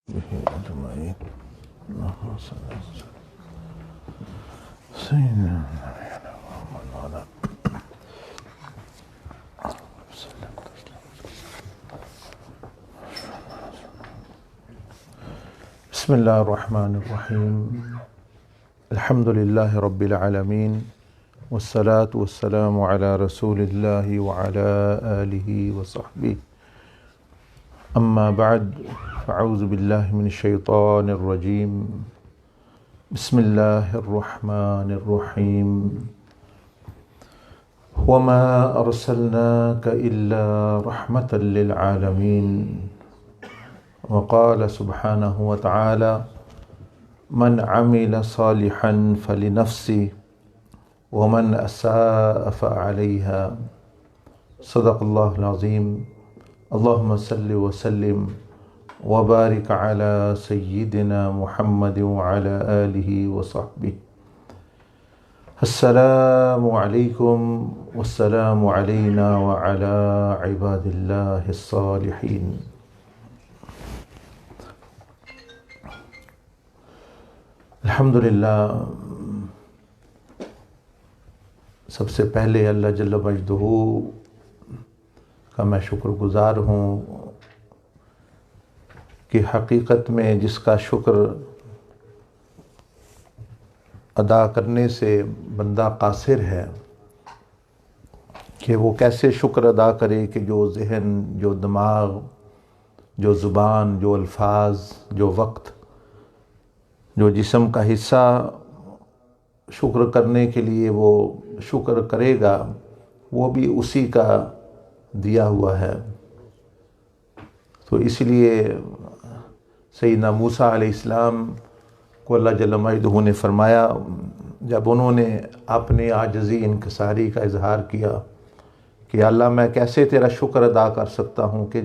به أجمعين. اللهم صل على سيدنا محمد وعلى وسلم بسم الله الرحمن الرحيم. الحمد لله رب العالمين والصلاة والسلام على رسول الله وعلى آله وصحبه. أما بعد فأعوذ بالله من الشيطان الرجيم. بسم الله الرحمن الرحيم. وما أرسلناك إلا رحمة للعالمين. وقال سبحانه وتعالى: من عمل صالحا فلنفسه ومن أساء فعليها. صدق الله العظيم. اللهم صل وسلم وبارك على سيدنا محمد وعلى آله وصحبه. السلام عليكم والسلام علينا وعلى عباد الله الصالحين. الحمدللہ، سب سے پہلے اللہ جل مجدہ کا میں شکر گزار ہوں کہ حقیقت میں جس کا شکر ادا کرنے سے بندہ قاصر ہے کہ وہ کیسے شکر ادا کرے کہ جو ذہن، جو دماغ، جو زبان، جو الفاظ، جو وقت، جو جسم کا حصہ شکر کرنے کے لیے وہ شکر کرے گا، وہ بھی اسی کا دیا ہوا ہے۔ تو اس لیے سیدنا موسیٰ علیہ السلام کو اللہ جل مجدہ نے فرمایا، جب انہوں نے اپنی عاجزی انکساری کا اظہار کیا کہ اللہ میں کیسے تیرا شکر ادا کر سکتا ہوں کہ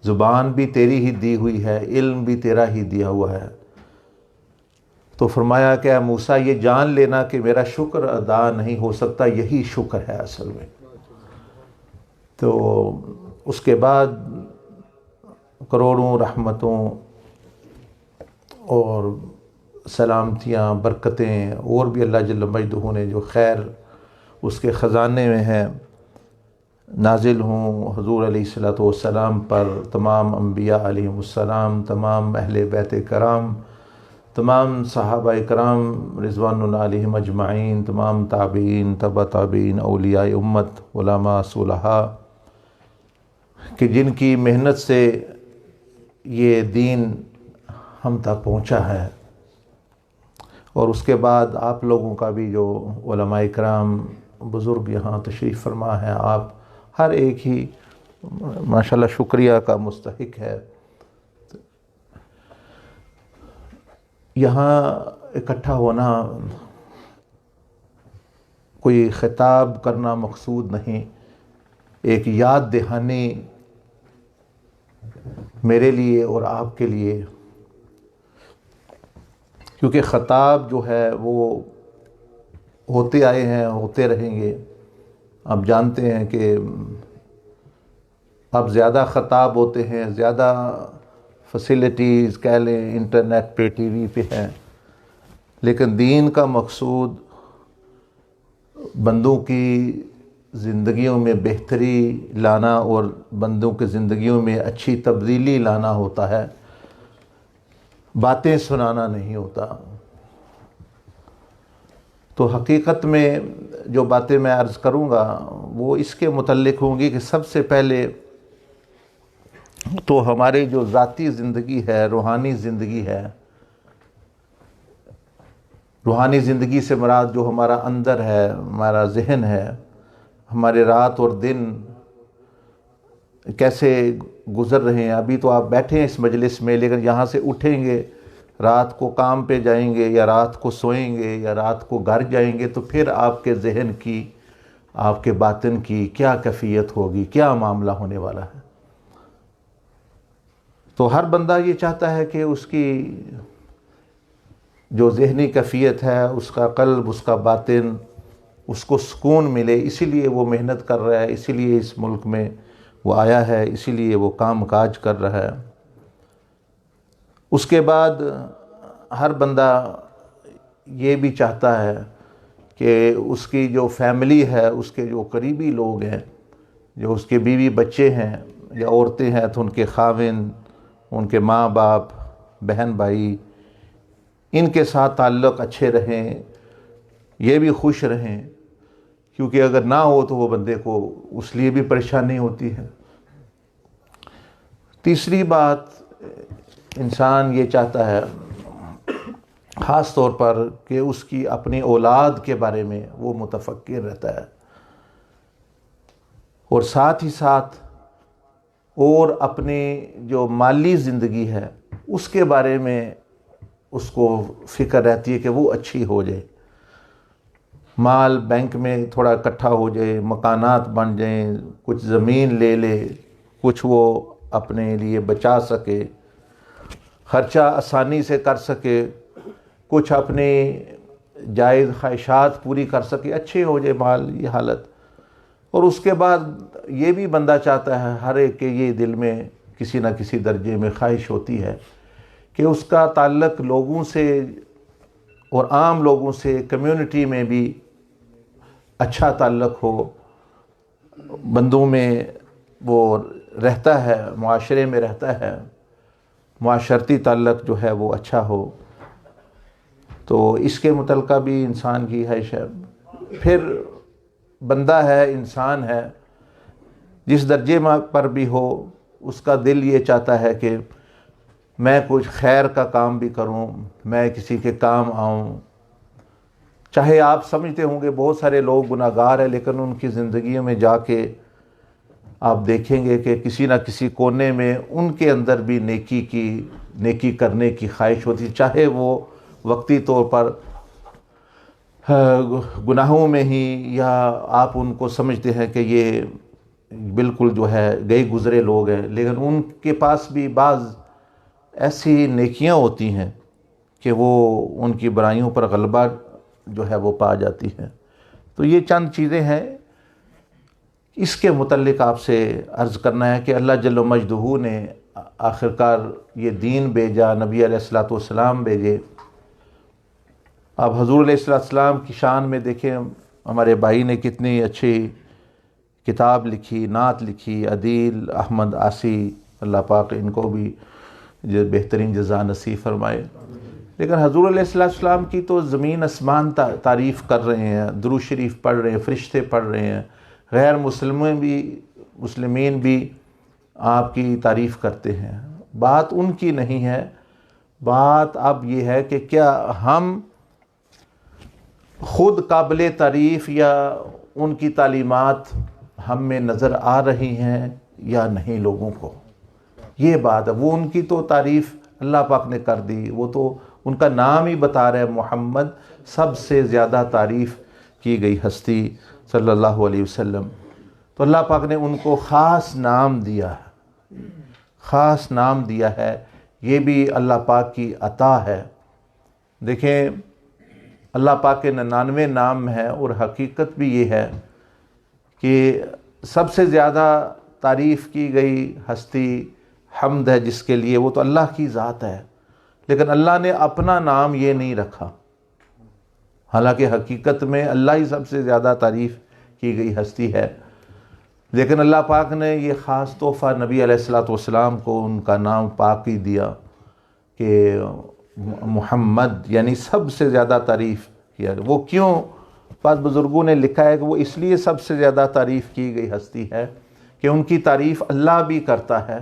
زبان بھی تیری ہی دی ہوئی ہے، علم بھی تیرا ہی دیا ہوا ہے، تو فرمایا کہ اے موسیٰ یہ جان لینا کہ میرا شکر ادا نہیں ہو سکتا، یہی شکر ہے اصل میں۔ تو اس کے بعد کروڑوں رحمتوں اور سلامتیاں، برکتیں اور بھی اللہ جل مجدہ نے جو خیر اس کے خزانے میں ہیں نازل ہوں حضور علیہ الصلوۃ والسلام پر، تمام انبیاء علیہم السلام، تمام اہل بیت کرام، تمام صحابہ کرام رضوان اللہ علیہم اجمعین، تمام تابعین، تبع تابعین، اولیاء امت، علماء، صلحاء، کہ جن کی محنت سے یہ دین ہم تک پہنچا ہے، اور اس کے بعد آپ لوگوں کا بھی جو علماء کرام بزرگ یہاں تشریف فرما ہے، آپ ہر ایک ہی ماشاءاللہ شکریہ کا مستحق ہے۔ یہاں اکٹھا ہونا کوئی خطاب کرنا مقصود نہیں، ایک یاد دہانی میرے لیے اور آپ کے لیے، کیونکہ خطاب جو ہے وہ ہوتے آئے ہیں، ہوتے رہیں گے۔ آپ جانتے ہیں کہ اب زیادہ خطاب ہوتے ہیں، زیادہ فیسلٹیز کہہ لیں، انٹرنیٹ پہ، ٹی وی پہ ہیں، لیکن دین کا مقصود بندوں کی زندگیوں میں بہتری لانا اور بندوں کی زندگیوں میں اچھی تبدیلی لانا ہوتا ہے، باتیں سنانا نہیں ہوتا۔ تو حقیقت میں جو باتیں میں عرض کروں گا وہ اس کے متعلق ہوں گی کہ سب سے پہلے تو ہماری جو ذاتی زندگی ہے، روحانی زندگی ہے، روحانی زندگی سے مراد جو ہمارا اندر ہے، ہمارا ذہن ہے، ہمارے رات اور دن کیسے گزر رہے ہیں۔ ابھی تو آپ بیٹھے ہیں اس مجلس میں، لیکن یہاں سے اٹھیں گے، رات کو کام پہ جائیں گے، یا رات کو سوئیں گے، یا رات کو گھر جائیں گے، تو پھر آپ کے ذہن کی، آپ کے باطن کی کیا کیفیت ہوگی، کیا معاملہ ہونے والا ہے۔ تو ہر بندہ یہ چاہتا ہے کہ اس کی جو ذہنی کیفیت ہے، اس کا قلب، اس کا باطن، اس کو سکون ملے، اسی لیے وہ محنت کر رہا ہے، اسی لیے اس ملک میں وہ آیا ہے، اسی لیے وہ کام کاج کر رہا ہے۔ اس کے بعد ہر بندہ یہ بھی چاہتا ہے کہ اس کی جو فیملی ہے، اس کے جو قریبی لوگ ہیں، جو اس کے بیوی بچے ہیں یا عورتیں ہیں تو ان کے خاوند، ان کے ماں باپ، بہن بھائی، ان کے ساتھ تعلق اچھے رہیں، یہ بھی خوش رہیں، کیونکہ اگر نہ ہو تو وہ بندے کو اس لیے بھی پریشانی ہوتی ہے۔ تیسری بات، انسان یہ چاہتا ہے خاص طور پر کہ اس کی اپنی اولاد کے بارے میں وہ متفکر رہتا ہے، اور ساتھ ہی ساتھ اور اپنی جو مالی زندگی ہے اس کے بارے میں اس کو فکر رہتی ہے کہ وہ اچھی ہو جائے، مال بینک میں تھوڑا اکٹھا ہو جائے، مکانات بن جائیں، کچھ زمین لے لے، کچھ وہ اپنے لیے بچا سکے، خرچہ آسانی سے کر سکے، کچھ اپنی جائز خواہشات پوری کر سکے، اچھے ہو جائے مال، یہ حالت۔ اور اس کے بعد یہ بھی بندہ چاہتا ہے، ہر ایک کے یہ دل میں کسی نہ کسی درجے میں خواہش ہوتی ہے کہ اس کا تعلق لوگوں سے اور عام لوگوں سے، کمیونٹی میں بھی اچھا تعلق ہو، بندوں میں وہ رہتا ہے، معاشرے میں رہتا ہے، معاشرتی تعلق جو ہے وہ اچھا ہو، تو اس کے متعلقہ بھی انسان کی خواہش ہے۔ پھر بندہ ہے، انسان ہے، جس درجے پر بھی ہو، اس کا دل یہ چاہتا ہے کہ میں کچھ خیر کا کام بھی کروں، میں کسی کے کام آؤں۔ چاہے آپ سمجھتے ہوں گے بہت سارے لوگ گناہ گار ہیں، لیکن ان کی زندگیوں میں جا کے آپ دیکھیں گے کہ کسی نہ کسی کونے میں ان کے اندر بھی نیکی کرنے کی خواہش ہوتی، چاہے وہ وقتی طور پر گناہوں میں ہی، یا آپ ان کو سمجھتے ہیں کہ یہ بالکل جو ہے گئے گزرے لوگ ہیں، لیکن ان کے پاس بھی بعض ایسی نیکیاں ہوتی ہیں کہ وہ ان کی برائیوں پر غلبہ جو ہے وہ پا جاتی ہیں۔ تو یہ چند چیزیں ہیں، اس کے متعلق آپ سے عرض کرنا ہے کہ اللہ جل مجدہ نے آخرکار یہ دین بھیجا، نبی علیہ السلام بھیجے۔ آپ حضور علیہ السلام کی شان میں دیکھیں، ہمارے بھائی نے کتنی اچھی کتاب لکھی، نعت لکھی، عدیل احمد آسی، اللہ پاک ان کو بھی بہترین جزا نصیب فرمائے۔ لیکن حضور علیہ السلام کی تو زمین اسمان تعریف کر رہے ہیں، درود شریف پڑھ رہے ہیں، فرشتے پڑھ رہے ہیں، غیر مسلمین بھی آپ کی تعریف کرتے ہیں۔ بات ان کی نہیں ہے، بات اب یہ ہے کہ کیا ہم خود قابل تعریف یا ان کی تعلیمات ہم میں نظر آ رہی ہیں یا نہیں لوگوں کو، یہ بات ہے۔ وہ ان کی تو تعریف اللہ پاک نے کر دی، وہ تو ان کا نام ہی بتا رہے ہیں، محمد سب سے زیادہ تعریف کی گئی ہستی صلی اللہ علیہ وسلم۔ تو اللہ پاک نے ان کو خاص نام دیا ہے، خاص نام دیا ہے، یہ بھی اللہ پاک کی عطا ہے۔ دیکھیں اللہ پاک کے 99 نام ہیں، اور حقیقت بھی یہ ہے کہ سب سے زیادہ تعریف کی گئی ہستی حمد ہے جس کے لیے، وہ تو اللہ کی ذات ہے، لیکن اللہ نے اپنا نام یہ نہیں رکھا، حالانکہ حقیقت میں اللہ ہی سب سے زیادہ تعریف کی گئی ہستی ہے، لیکن اللہ پاک نے یہ خاص تحفہ نبی علیہ السلام کو ان کا نام پاک ہی دیا کہ محمد، یعنی سب سے زیادہ تعریف کیا۔ وہ کیوں؟ بعض بزرگوں نے لکھا ہے کہ وہ اس لیے سب سے زیادہ تعریف کی گئی ہستی ہے کہ ان کی تعریف اللہ بھی کرتا ہے،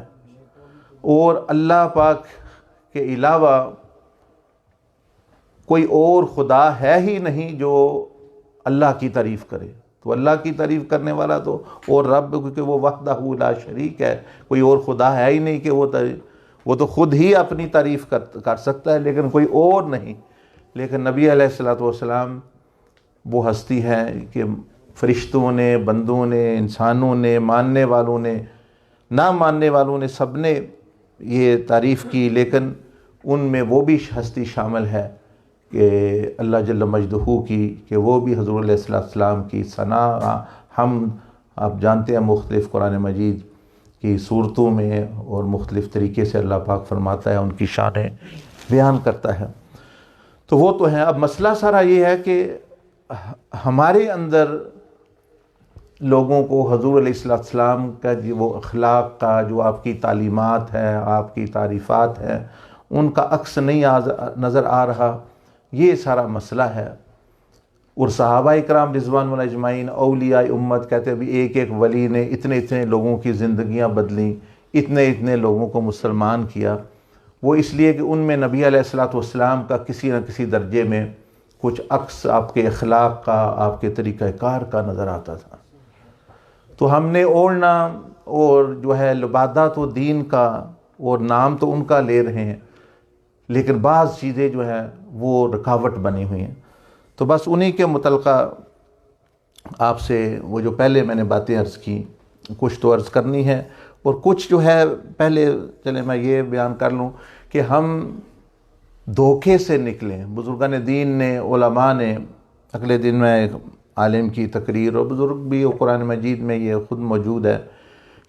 اور اللہ پاک کے علاوہ کوئی اور خدا ہے ہی نہیں جو اللہ کی تعریف کرے۔ تو اللہ کی تعریف کرنے والا تو اور رب، کیونکہ وہ وحدہ لا شریک ہے، کوئی اور خدا ہے ہی نہیں کہ وہ تو خود ہی اپنی تعریف کر سکتا ہے، لیکن کوئی اور نہیں۔ لیکن نبی علیہ السلام وہ ہستی ہے کہ فرشتوں نے، بندوں نے، انسانوں نے، ماننے والوں نے، نہ ماننے والوں نے، سب نے یہ تعریف کی، لیکن ان میں وہ بھی ہستی شامل ہے کہ اللہ جل مجدہ کی، کہ وہ بھی حضور علیہ السلام کی ثنا، ہم آپ جانتے ہیں مختلف قرآن مجید کی صورتوں میں اور مختلف طریقے سے اللہ پاک فرماتا ہے، ان کی شانیں بیان کرتا ہے۔ تو وہ تو ہے۔ اب مسئلہ سارا یہ ہے کہ ہمارے اندر لوگوں کو حضور علیہ السلام کا وہ اخلاق کا جو آپ کی تعلیمات ہے، آپ کی تعریفات ہیں، ان کا عکس نہیں نظر آ رہا، یہ سارا مسئلہ ہے۔ اور صحابہ اکرام رضوان اللہ اجمعین، اولیاء امت کہتے ہیں بھی ایک ایک ولی نے اتنے اتنے لوگوں کی زندگیاں بدلیں، اتنے اتنے لوگوں کو مسلمان کیا۔ وہ اس لیے کہ ان میں نبی علیہ السلام کا کسی نہ کسی درجے میں کچھ عکس آپ کے اخلاق کا، آپ کے طریقہ کار کا نظر آتا تھا۔ تو ہم نے اوڑھنا اور جو ہے لبادہ تو دین کا اور نام تو ان کا لے رہے ہیں، لیکن بعض چیزیں جو ہیں وہ رکاوٹ بنی ہوئی ہیں۔ تو بس انہی کے متعلقہ آپ سے وہ جو پہلے میں نے باتیں عرض کی، کچھ تو عرض کرنی ہے، اور کچھ جو ہے پہلے چلے میں یہ بیان کر لوں کہ ہم دھوکے سے نکلیں۔ بزرگان دین نے، علماء نے، اگلے دن میں ایک عالم کی تقریر، اور بزرگ بھی قرآن مجید میں یہ خود موجود ہے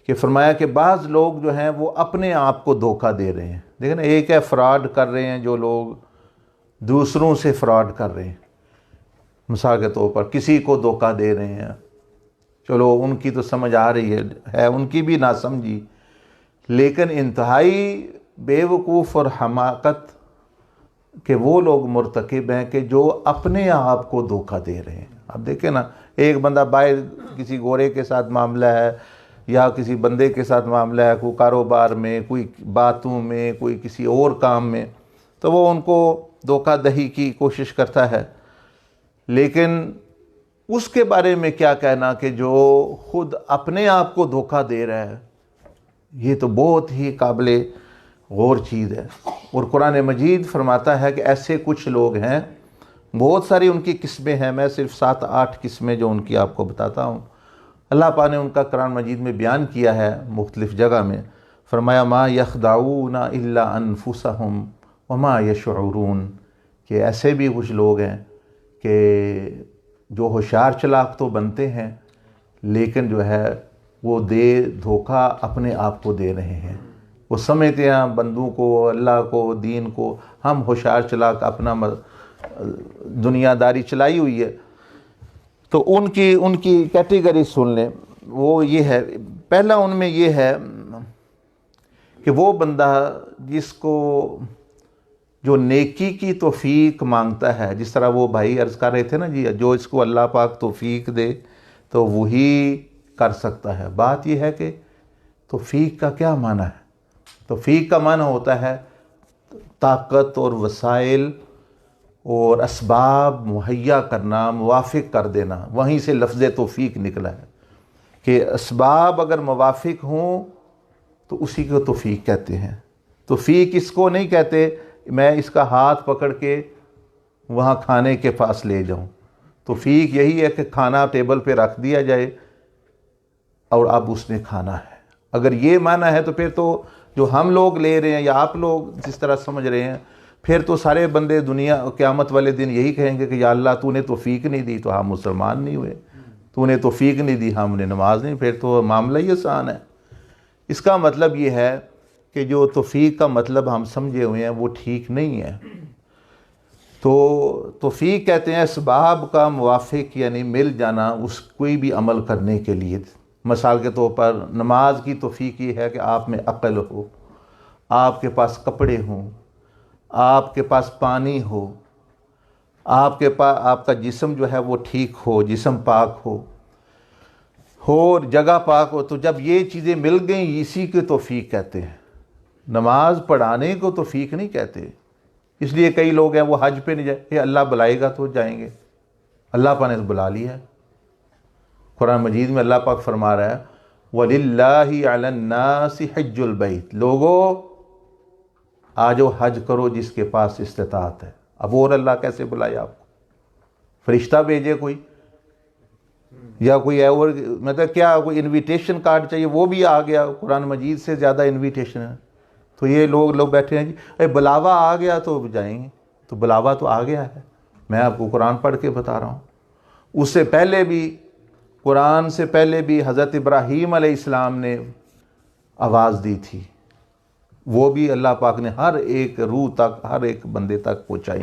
کہ فرمایا کہ بعض لوگ جو ہیں وہ اپنے آپ کو دھوکہ دے رہے ہیں۔ دیکھیں نا، ایک ہے فراڈ کر رہے ہیں جو لوگ دوسروں سے فراڈ کر رہے ہیں، مثال کے طور پر کسی کو دھوکہ دے رہے ہیں، چلو ان کی تو سمجھ آ رہی ہے ان کی بھی ناسمجھی، لیکن انتہائی بے وقوف اور حماقت کہ وہ لوگ مرتکب ہیں کہ جو اپنے آپ کو دھوکہ دے رہے ہیں۔ اب دیکھیں نا، ایک بندہ باہر کسی گورے کے ساتھ معاملہ ہے یا کسی بندے کے ساتھ معاملہ ہے، کوئی کاروبار میں، کوئی باتوں میں، کوئی کسی اور کام میں، تو وہ ان کو دھوکہ دہی کی کوشش کرتا ہے۔ لیکن اس کے بارے میں کیا کہنا کہ جو خود اپنے آپ کو دھوکہ دے رہا ہے، یہ تو بہت ہی قابل غور چیز ہے۔ اور قرآن مجید فرماتا ہے کہ ایسے کچھ لوگ ہیں، بہت ساری ان کی قسمیں ہیں، میں صرف 7-8 قسمیں جو ان کی آپ کو بتاتا ہوں۔ اللہ پاک نے ان کا قرآن مجید میں بیان کیا ہے مختلف جگہ میں، فرمایا ما یخدعون الا انفسہم وما یشعرون، کہ ایسے بھی کچھ لوگ ہیں کہ جو ہوشیار چلاک تو بنتے ہیں، لیکن جو ہے وہ دھوکہ اپنے آپ کو دے رہے ہیں۔ وہ سمجھتے ہیں بندوں کو، اللہ کو، دین کو، ہم ہوشیار چلاک اپنا دنیا داری چلائی ہوئی ہے۔ تو ان کی کیٹیگری سن لیں، وہ یہ ہے، پہلا ان میں یہ ہے کہ وہ بندہ جس کو جو نیکی کی توفیق مانگتا ہے، جس طرح وہ بھائی عرض کر رہے تھے نا جی، جو اس کو اللہ پاک توفیق دے تو وہی کر سکتا ہے۔ بات یہ ہے کہ توفیق کا کیا معنی ہے؟ توفیق کا معنی ہوتا ہے طاقت اور وسائل اور اسباب مہیا کرنا، موافق کر دینا۔ وہیں سے لفظ توفیق نکلا ہے کہ اسباب اگر موافق ہوں تو اسی کو توفیق کہتے ہیں۔ توفیق اس کو نہیں کہتے میں اس کا ہاتھ پکڑ کے وہاں کھانے کے پاس لے جاؤں۔ توفیق یہی ہے کہ کھانا ٹیبل پہ رکھ دیا جائے اور اب اس نے کھانا ہے۔ اگر یہ معنی ہے تو پھر تو جو ہم لوگ لے رہے ہیں یا آپ لوگ جس طرح سمجھ رہے ہیں، پھر تو سارے بندے دنیا قیامت والے دن یہی کہیں گے کہ یا اللہ تو نے توفیق نہیں دی تو ہم مسلمان نہیں ہوئے، تو نے توفیق نہیں دی ہم نے نماز نہیں، پھر تو معاملہ ہی آسان ہے۔ اس کا مطلب یہ ہے کہ جو توفیق کا مطلب ہم سمجھے ہوئے ہیں وہ ٹھیک نہیں ہے۔ تو توفیق کہتے ہیں اسباب کا موافق، یعنی مل جانا اس کوئی بھی عمل کرنے کے لیے۔ مثال کے طور پر نماز کی توفیق یہ ہے کہ آپ میں عقل ہو، آپ کے پاس کپڑے ہوں، آپ کے پاس پانی ہو، آپ کا جسم جو ہے وہ ٹھیک ہو، جسم پاک ہو، اور جگہ پاک ہو۔ تو جب یہ چیزیں مل گئیں اسی کی توفیق کہتے ہیں۔ نماز پڑھانے کو توفیق نہیں کہتے۔ اس لیے کئی لوگ ہیں وہ حج پہ نہیں جائے، اللہ بلائے گا تو جائیں گے، اللہ پاک نے بلا لیا ہے۔ قرآن مجید میں اللہ پاک فرما رہا ہے وَلِلَّهِ عَلَى النَّاسِ حِجُّ الْبَيْتِ، لوگو آجو حج کرو جس کے پاس استطاعت ہے۔ اب اور اللہ کیسے بلائے آپ کو؟ فرشتہ بھیجے کوئی یا کوئی اور، مطلب کیا کوئی انویٹیشن کارڈ چاہیے؟ وہ بھی آ گیا، قرآن مجید سے زیادہ انویٹیشن ہے۔ تو یہ لوگ بیٹھے ہیں جی بلاوا آ گیا تو جائیں گے، تو بلاوا تو آ گیا ہے۔ میں آپ کو قرآن پڑھ کے بتا رہا ہوں۔ اس سے پہلے بھی، قرآن سے پہلے بھی حضرت ابراہیم علیہ السلام نے آواز دی تھی، وہ بھی اللہ پاک نے ہر ایک روح تک، ہر ایک بندے تک پہنچائی،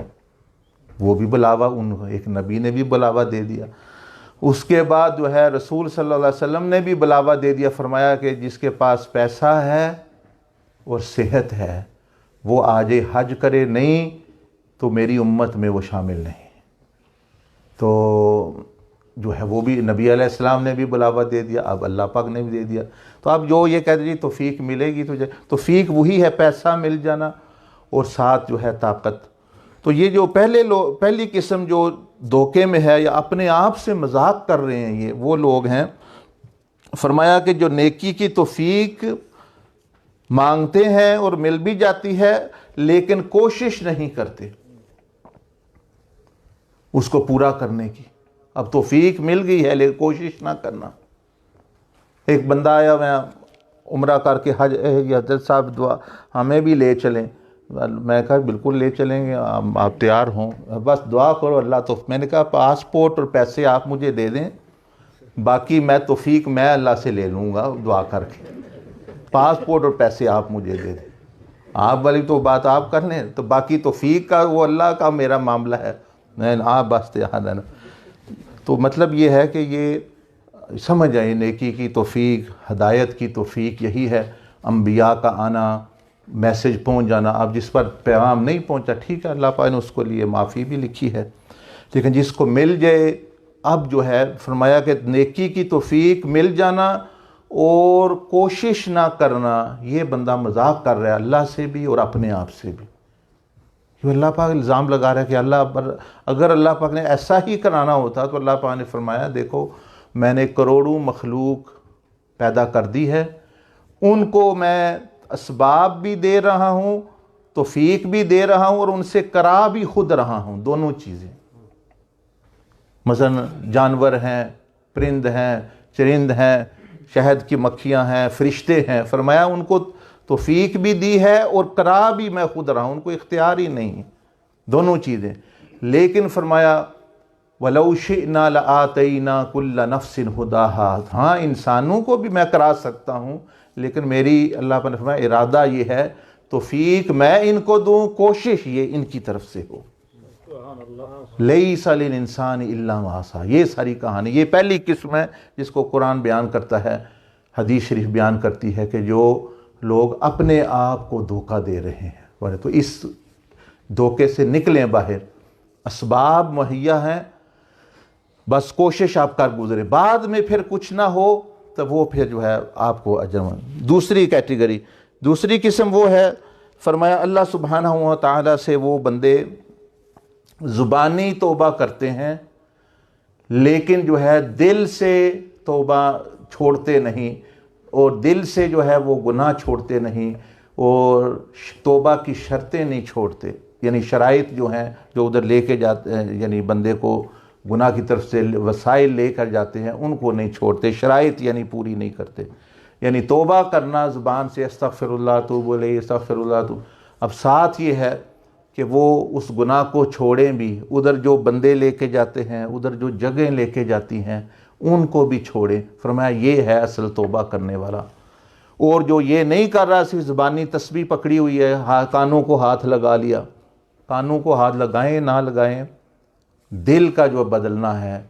وہ بھی بلاوا ایک نبی نے بھی بلاوا دے دیا۔ اس کے بعد جو ہے رسول صلی اللہ علیہ وسلم نے بھی بلاوا دے دیا، فرمایا کہ جس کے پاس پیسہ ہے اور صحت ہے وہ آج حج کرے، نہیں تو میری امت میں وہ شامل نہیں۔ تو جو ہے وہ بھی نبی علیہ السلام نے بھی بلاوا دے دیا، اب اللہ پاک نے بھی دے دیا۔ تو اب جو یہ کہتے جی توفیق ملے گی تجھے، توفیق وہی ہے پیسہ مل جانا اور ساتھ جو ہے طاقت۔ تو یہ جو پہلی قسم جو دھوکے میں ہے یا اپنے آپ سے مذاق کر رہے ہیں، یہ وہ لوگ ہیں۔ فرمایا کہ جو نیکی کی توفیق مانگتے ہیں اور مل بھی جاتی ہے لیکن کوشش نہیں کرتے اس کو پورا کرنے کی۔ اب توفیق مل گئی ہے لیکن کوشش نہ کرنا۔ ایک بندہ آیا، میں عمرہ کر کے حضرت صاحب دعا ہمیں بھی لے چلیں۔ میں کہا بالکل لے چلیں گے، آپ تیار ہوں، بس دعا کرو اللہ تو۔ میں نے کہا پاسپورٹ اور پیسے آپ مجھے دے دیں، باقی میں توفیق میں اللہ سے لے لوں گا دعا کر کے، پاسپورٹ اور پیسے آپ مجھے دے دیں، آپ والی تو بات آپ کر لیں، تو باقی توفیق کا وہ اللہ کا میرا معاملہ ہے، میں آپ بس تیار ہے نا۔ تو مطلب یہ ہے کہ یہ سمجھ آئے نیکی کی توفیق، ہدایت کی توفیق یہی ہے، انبیاء کا آنا، میسج پہنچ جانا۔ اب جس پر پیغام نہیں پہنچا ٹھیک ہے، اللہ پاک نے اس کو لیے معافی بھی لکھی ہے، لیکن جس کو مل جائے، اب جو ہے فرمایا کہ نیکی کی توفیق مل جانا اور کوشش نہ کرنا، یہ بندہ مذاق کر رہا ہے اللہ سے بھی اور اپنے آپ سے بھی۔ اللہ پاک الزام لگا رہا ہے کہ اللہ پر اگر اللہ پاک نے ایسا ہی کرانا ہوتا تو اللہ پاک نے فرمایا دیکھو میں نے کروڑوں مخلوق پیدا کر دی ہے، ان کو میں اسباب بھی دے رہا ہوں، توفیق بھی دے رہا ہوں اور ان سے کرا بھی خود رہا ہوں، دونوں چیزیں۔ مثلا جانور ہیں، پرند ہیں، چرند ہیں، شہد کی مکھیاں ہیں، فرشتے ہیں، فرمایا ان کو توفیق بھی دی ہے اور کرا بھی میں خود رہا ہوں، ان کو اختیار ہی نہیں، دونوں چیزیں۔ لیکن فرمایا وَلَوْ شِئْنَا لَآتَيْنَا كُلَّ نَفْسٍ هُدَاهَا، ہاں انسانوں کو بھی میں کرا سکتا ہوں، لیکن میری اللہ نے فرمایا ارادہ یہ ہے توفیق میں ان کو دوں، کوشش یہ ان کی طرف سے ہو۔ لَيْسَ لِلْإِنسَانِ إِلَّا مَا سَعَىٰ، یہ ساری کہانی، یہ پہلی قسم ہے جس کو قرآن بیان کرتا ہے، حدیث شریف بیان کرتی ہے کہ جو لوگ اپنے آپ کو دھوکہ دے رہے ہیں، تو اس دھوکے سے نکلیں باہر۔ اسباب مہیا ہیں، بس کوشش آپ کر گزرے، بعد میں پھر کچھ نہ ہو تو وہ پھر جو ہے آپ کو اجر۔ دوسری کیٹیگری، دوسری قسم وہ ہے، فرمایا اللہ سبحانہ و تعالیٰ سے وہ بندے زبانی توبہ کرتے ہیں لیکن جو ہے دل سے توبہ چھوڑتے نہیں، اور دل سے جو ہے وہ گناہ چھوڑتے نہیں، اور توبہ کی شرطیں نہیں چھوڑتے، یعنی شرائط جو ہیں جو ادھر لے کے جاتے ہیں، یعنی بندے کو گناہ کی طرف سے وسائل لے کر جاتے ہیں ان کو نہیں چھوڑتے، شرائط یعنی پوری نہیں کرتے۔ یعنی توبہ کرنا زبان سے استغفر اللہ توب الیہ استغفر اللہ توب، اب ساتھ یہ ہے کہ وہ اس گناہ کو چھوڑیں بھی، ادھر جو بندے لے کے جاتے ہیں، ادھر جو جگہیں لے کے جاتی ہیں ان کو بھی چھوڑیں۔ فرمایا یہ ہے اصل توبہ کرنے والا۔ اور جو یہ نہیں کر رہا، صرف زبانی تسبیح پکڑی ہوئی ہے، کانوں کو ہاتھ لگا لیا، کانوں کو ہاتھ لگائیں نہ لگائیں، دل کا جو بدلنا ہے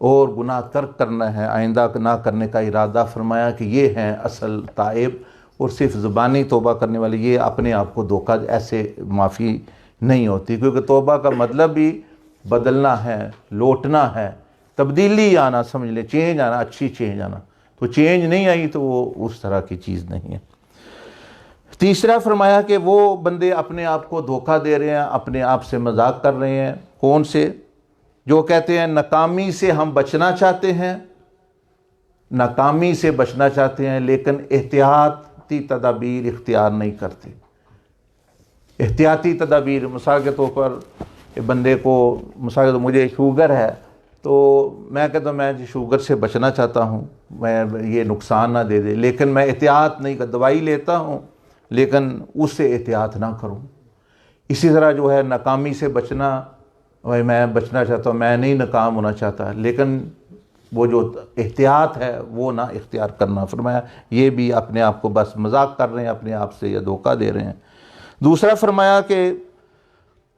اور گناہ ترک کرنا ہے، آئندہ نہ کرنے کا ارادہ، فرمایا کہ یہ ہیں اصل تائب۔ اور صرف زبانی توبہ کرنے والے یہ اپنے آپ کو دھوکہ، ایسے معافی نہیں ہوتی، کیونکہ توبہ کا مطلب بھی بدلنا ہے، لوٹنا ہے، تبدیلی آنا، سمجھ لیں چینج آنا، اچھی چینج آنا۔ تو چینج نہیں آئی تو وہ اس طرح کی چیز نہیں ہے۔ تیسرا فرمایا کہ وہ بندے اپنے آپ کو دھوکہ دے رہے ہیں، اپنے آپ سے مذاق کر رہے ہیں، کون سے؟ جو کہتے ہیں ناکامی سے ہم بچنا چاہتے ہیں، ناکامی سے بچنا چاہتے ہیں لیکن احتیاطی تدابیر اختیار نہیں کرتے۔ احتیاطی تدابیر، مثال کے طور پر بندے کو، مثال کے طور مجھے شوگر ہے تو میں کہتا ہوں میں شوگر سے بچنا چاہتا ہوں، میں یہ نقصان نہ دے دے، لیکن میں احتیاط نہیں کر، دوائی لیتا ہوں لیکن اس سے احتیاط نہ کروں۔ اسی طرح جو ہے ناکامی سے بچنا، میں بچنا چاہتا ہوں، میں نہیں ناکام ہونا چاہتا، لیکن وہ جو احتیاط ہے وہ نہ اختیار کرنا۔ فرمایا یہ بھی اپنے آپ کو بس مذاق کر رہے ہیں اپنے آپ سے یا دھوکہ دے رہے ہیں۔ دوسرا فرمایا کہ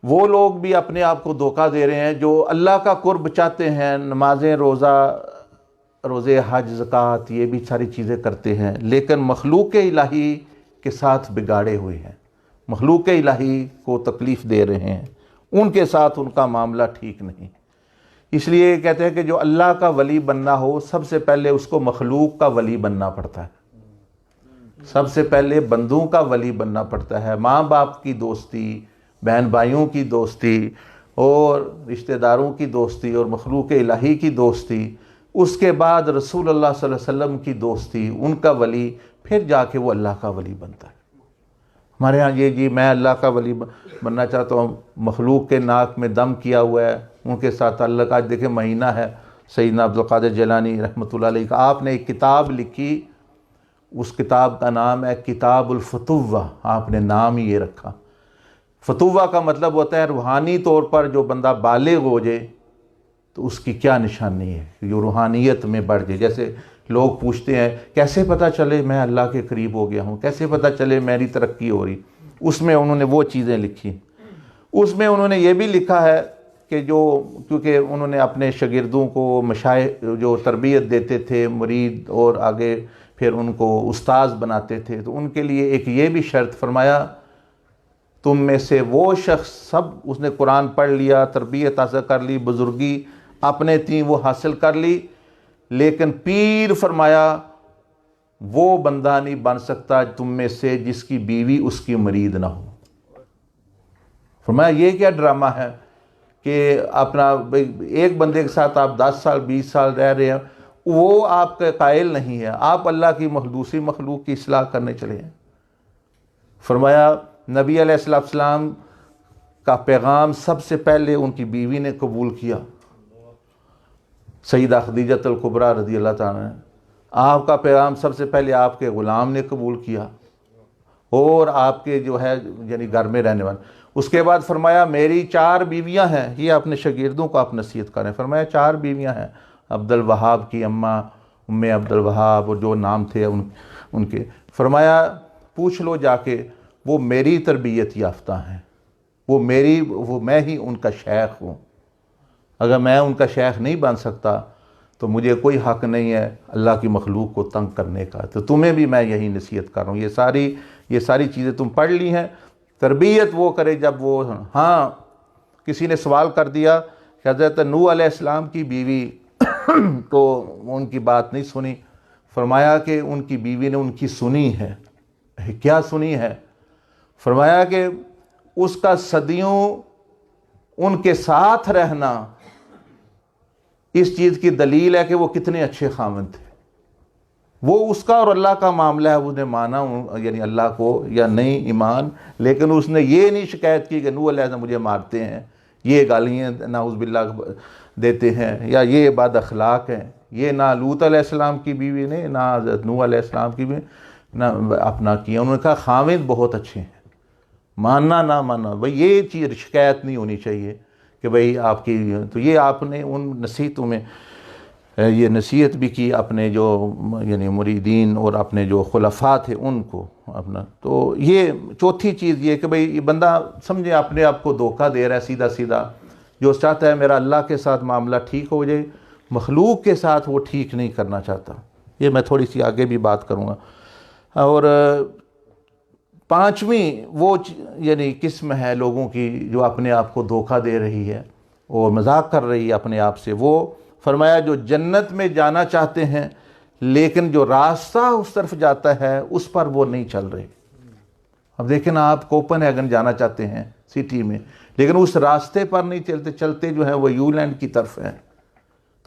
وہ لوگ بھی اپنے آپ کو دھوکہ دے رہے ہیں جو اللہ کا قرب چاہتے ہیں، نمازیں، روزے، حج، زکوٰۃ، یہ بھی ساری چیزیں کرتے ہیں، لیکن مخلوق الہی کے ساتھ بگاڑے ہوئے ہیں، مخلوق الہی کو تکلیف دے رہے ہیں، ان کے ساتھ ان کا معاملہ ٹھیک نہیں۔ اس لیے کہتے ہیں کہ جو اللہ کا ولی بننا ہو سب سے پہلے اس کو مخلوق کا ولی بننا پڑتا ہے، سب سے پہلے بندوں کا ولی بننا پڑتا ہے، ماں باپ کی دوستی، بہن بھائیوں کی دوستی اور رشتہ داروں کی دوستی اور مخلوق الہی کی دوستی، اس کے بعد رسول اللہ صلی اللہ علیہ وسلم کی دوستی، ان کا ولی، پھر جا کے وہ اللہ کا ولی بنتا ہے۔ ہمارے ہاں یہ جی میں اللہ کا ولی بننا چاہتا ہوں، مخلوق کے ناک میں دم کیا ہوا ہے، ان کے ساتھ اللہ کا، آج دیکھیں مہینہ ہے سیدنا عبدالقادر جیلانی رحمۃ اللہ علیہ کا، آپ نے ایک کتاب لکھی، اس کتاب کا نام ہے کتاب الفتوہ، آپ نے نام ہی یہ رکھا۔ فتوہ کا مطلب ہوتا ہے روحانی طور پر جو بندہ بالغ ہو جائے تو اس کی کیا نشانی ہے، جو روحانیت میں بڑھ جائے۔ جیسے لوگ پوچھتے ہیں کیسے پتہ چلے میں اللہ کے قریب ہو گیا ہوں، کیسے پتہ چلے میری ترقی ہو رہی، اس میں انہوں نے وہ چیزیں لکھی۔ اس میں انہوں نے یہ بھی لکھا ہے کہ کیونکہ انہوں نے اپنے شاگردوں کو مشائخ جو تربیت دیتے تھے، مرید، اور آگے پھر ان کو استاذ بناتے تھے، تو ان کے لیے ایک یہ بھی شرط فرمایا، تم میں سے وہ شخص، سب اس نے قرآن پڑھ لیا، تربیت حاصل کر لی، بزرگی اپنے تیں وہ حاصل کر لی، لیکن پیر فرمایا وہ بندہ نہیں بن سکتا تم میں سے جس کی بیوی اس کی مرید نہ ہو۔ فرمایا یہ کیا ڈرامہ ہے کہ اپنا ایک بندے کے ساتھ آپ 10 سال 20 سال رہ رہے ہیں، وہ آپ کے قائل نہیں ہے، آپ اللہ کی دوسری مخلوق کی اصلاح کرنے چلے ہیں۔ فرمایا نبی علیہ السلام کا پیغام سب سے پہلے ان کی بیوی نے قبول کیا، سیدہ خدیجۃ الکبریٰ رضی اللہ تعالیٰ عنہ۔ آپ کا پیغام سب سے پہلے آپ کے غلام نے قبول کیا اور آپ کے جو ہے یعنی گھر میں رہنے والے۔ اس کے بعد فرمایا میری 4 بیویاں ہیں، یہ اپنے شاگردوں کو آپ نصیحت کریں۔ فرمایا 4 بیویاں ہیں، عبد الوہاب کی اماں ام عبد الوہاب اور جو نام تھے ان کے، فرمایا پوچھ لو جا کے، وہ میری تربیت یافتہ ہیں، وہ میں ہی ان کا شیخ ہوں، اگر میں ان کا شیخ نہیں بن سکتا تو مجھے کوئی حق نہیں ہے اللہ کی مخلوق کو تنگ کرنے کا۔ تو تمہیں بھی میں یہی نصیحت کر رہا ہوں، یہ ساری چیزیں تم پڑھ لی ہیں، تربیت وہ کرے جب وہ۔ ہاں کسی نے سوال کر دیا کہ حضرت نوح علیہ السلام کی بیوی تو ان کی بات نہیں سنی، فرمایا کہ ان کی بیوی نے ان کی سنی ہے۔ کیا سنی ہے؟ فرمایا کہ اس کا صدیوں ان کے ساتھ رہنا اس چیز کی دلیل ہے کہ وہ کتنے اچھے خاوند تھے۔ وہ اس کا اور اللہ کا معاملہ ہے، اس نے مانا یعنی اللہ کو یا نہیں ایمان، لیکن اس نے یہ نہیں شکایت کی کہ نوح علیہ السلام مجھے مارتے ہیں، یہ گالیاں نعوذ باللہ دیتے ہیں، یا یہ بد اخلاق ہیں۔ یہ نہ لوط علیہ السلام کی بیوی نے، نہ حضرت نوح علیہ السلام کی بیوی نہ اپنا کیا۔ انہوں نے کہا خاوند بہت اچھے ہیں، ماننا نہ ماننا، بھئی یہ چیز شکایت نہیں ہونی چاہیے کہ بھئی آپ کی، تو یہ آپ نے ان نصیحتوں میں یہ نصیحت بھی کی اپنے جو یعنی مریدین اور اپنے جو خلفاء تھے ان کو اپنا۔ تو یہ چوتھی چیز یہ کہ بھئی یہ بندہ سمجھے اپنے آپ کو دھوکہ دے رہا ہے سیدھا سیدھا، جو چاہتا ہے میرا اللہ کے ساتھ معاملہ ٹھیک ہو جائے، مخلوق کے ساتھ وہ ٹھیک نہیں کرنا چاہتا۔ یہ میں تھوڑی سی آگے بھی بات کروں گا۔ اور 5ویں وہ یعنی قسم ہے لوگوں کی جو اپنے آپ کو دھوکہ دے رہی ہے اور مذاق کر رہی ہے اپنے آپ سے، وہ فرمایا جو جنت میں جانا چاہتے ہیں لیکن جو راستہ اس طرف جاتا ہے اس پر وہ نہیں چل رہے۔ اب دیکھیں نا، آپ کوپن ہیگن جانا چاہتے ہیں سٹی میں، لیکن اس راستے پر نہیں چلتے جو ہے وہ یو لینڈ کی طرف ہے،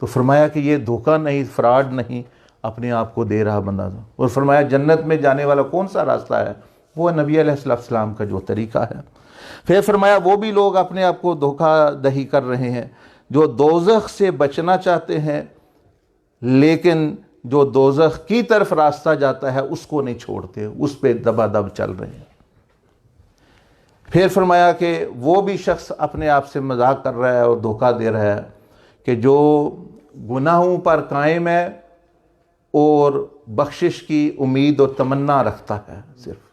تو فرمایا کہ یہ دھوکہ نہیں، فراڈ نہیں اپنے آپ کو دے رہا بندہ۔ اور فرمایا جنت میں جانے والا کون سا راستہ ہے؟ وہ نبی علیہ السلام کا جو طریقہ ہے۔ پھر فرمایا وہ بھی لوگ اپنے آپ کو دھوکہ دہی کر رہے ہیں جو دوزخ سے بچنا چاہتے ہیں لیکن جو دوزخ کی طرف راستہ جاتا ہے اس کو نہیں چھوڑتے، اس پہ دبا دب چل رہے ہیں۔ پھر فرمایا کہ وہ بھی شخص اپنے آپ سے مذاق کر رہا ہے اور دھوکہ دے رہا ہے کہ جو گناہوں پر قائم ہے اور بخشش کی امید اور تمنا رکھتا ہے صرف،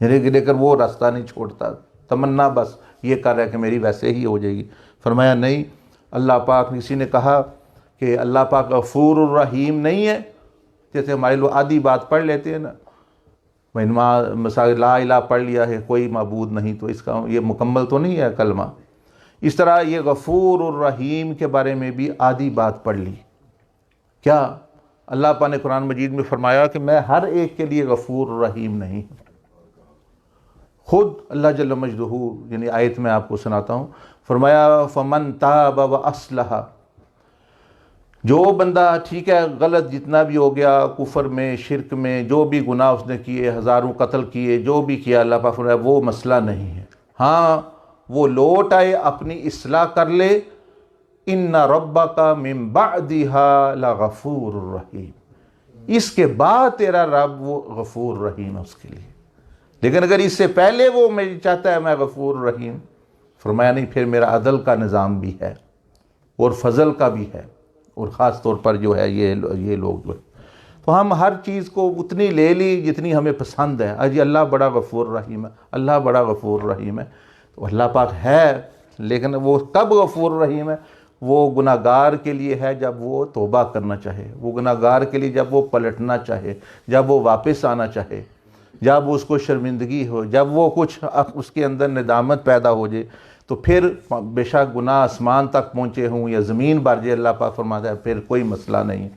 یعنی کہ لیکن وہ راستہ نہیں چھوڑتا، تمنا بس یہ کر رہا ہے کہ میری ویسے ہی ہو جائے گی۔ فرمایا نہیں، اللہ پاک، کسی نے کہا کہ اللہ پاک غفور الرحیم نہیں ہے، جیسے ہمارے لوگ آدھی بات پڑھ لیتے ہیں نا، مثال لا الہ پڑھ لیا ہے کوئی معبود نہیں، تو اس کا یہ مکمل تو نہیں ہے کلمہ۔ اس طرح یہ غفور الرحیم کے بارے میں بھی آدھی بات پڑھ لی۔ کیا اللہ پاک نے قرآن مجید میں فرمایا کہ میں ہر ایک کے لیے غفور الرحیم نہیں ہوں۔ خود اللہ جل مجدہ، یعنی آیت میں آپ کو سناتا ہوں، فرمایا فمن تاب واصلح، جو بندہ ٹھیک ہے غلط جتنا بھی ہو گیا، کفر میں، شرک میں، جو بھی گناہ اس نے کیے، ہزاروں قتل کیے، جو بھی کیا، اللہ پاک فرمایا وہ مسئلہ نہیں ہے، ہاں وہ لوٹ آئے، اپنی اصلاح کر لے، ان ربک من بعدها لغفور الرحیم، اس کے بعد تیرا رب وہ غفور رحیم ہے اس کے لیے۔ لیکن اگر اس سے پہلے وہ میں چاہتا ہے میں غفور رحیم، فرمایا نہیں، پھر میرا عدل کا نظام بھی ہے اور فضل کا بھی ہے، اور خاص طور پر جو ہے یہ لوگ جو ہے، تو ہم ہر چیز کو اتنی لے لی جتنی ہمیں پسند ہے۔ اجی اللہ بڑا غفور رحیم ہے، اللہ بڑا غفور رحیم ہے، تو اللہ پاک ہے، لیکن وہ کب غفور رحیم ہے؟ وہ گناہ گار کے لیے ہے جب وہ توبہ کرنا چاہے، وہ گناہ گار کے لیے جب وہ پلٹنا چاہے، جب وہ واپس آنا چاہے، جب اس کو شرمندگی ہو، جب وہ کچھ اس کے اندر ندامت پیدا ہو جائے، تو پھر بے شک گناہ آسمان تک پہنچے ہوں یا زمین بھر جائے، اللہ پاک فرماتا ہے پھر کوئی مسئلہ نہیں۔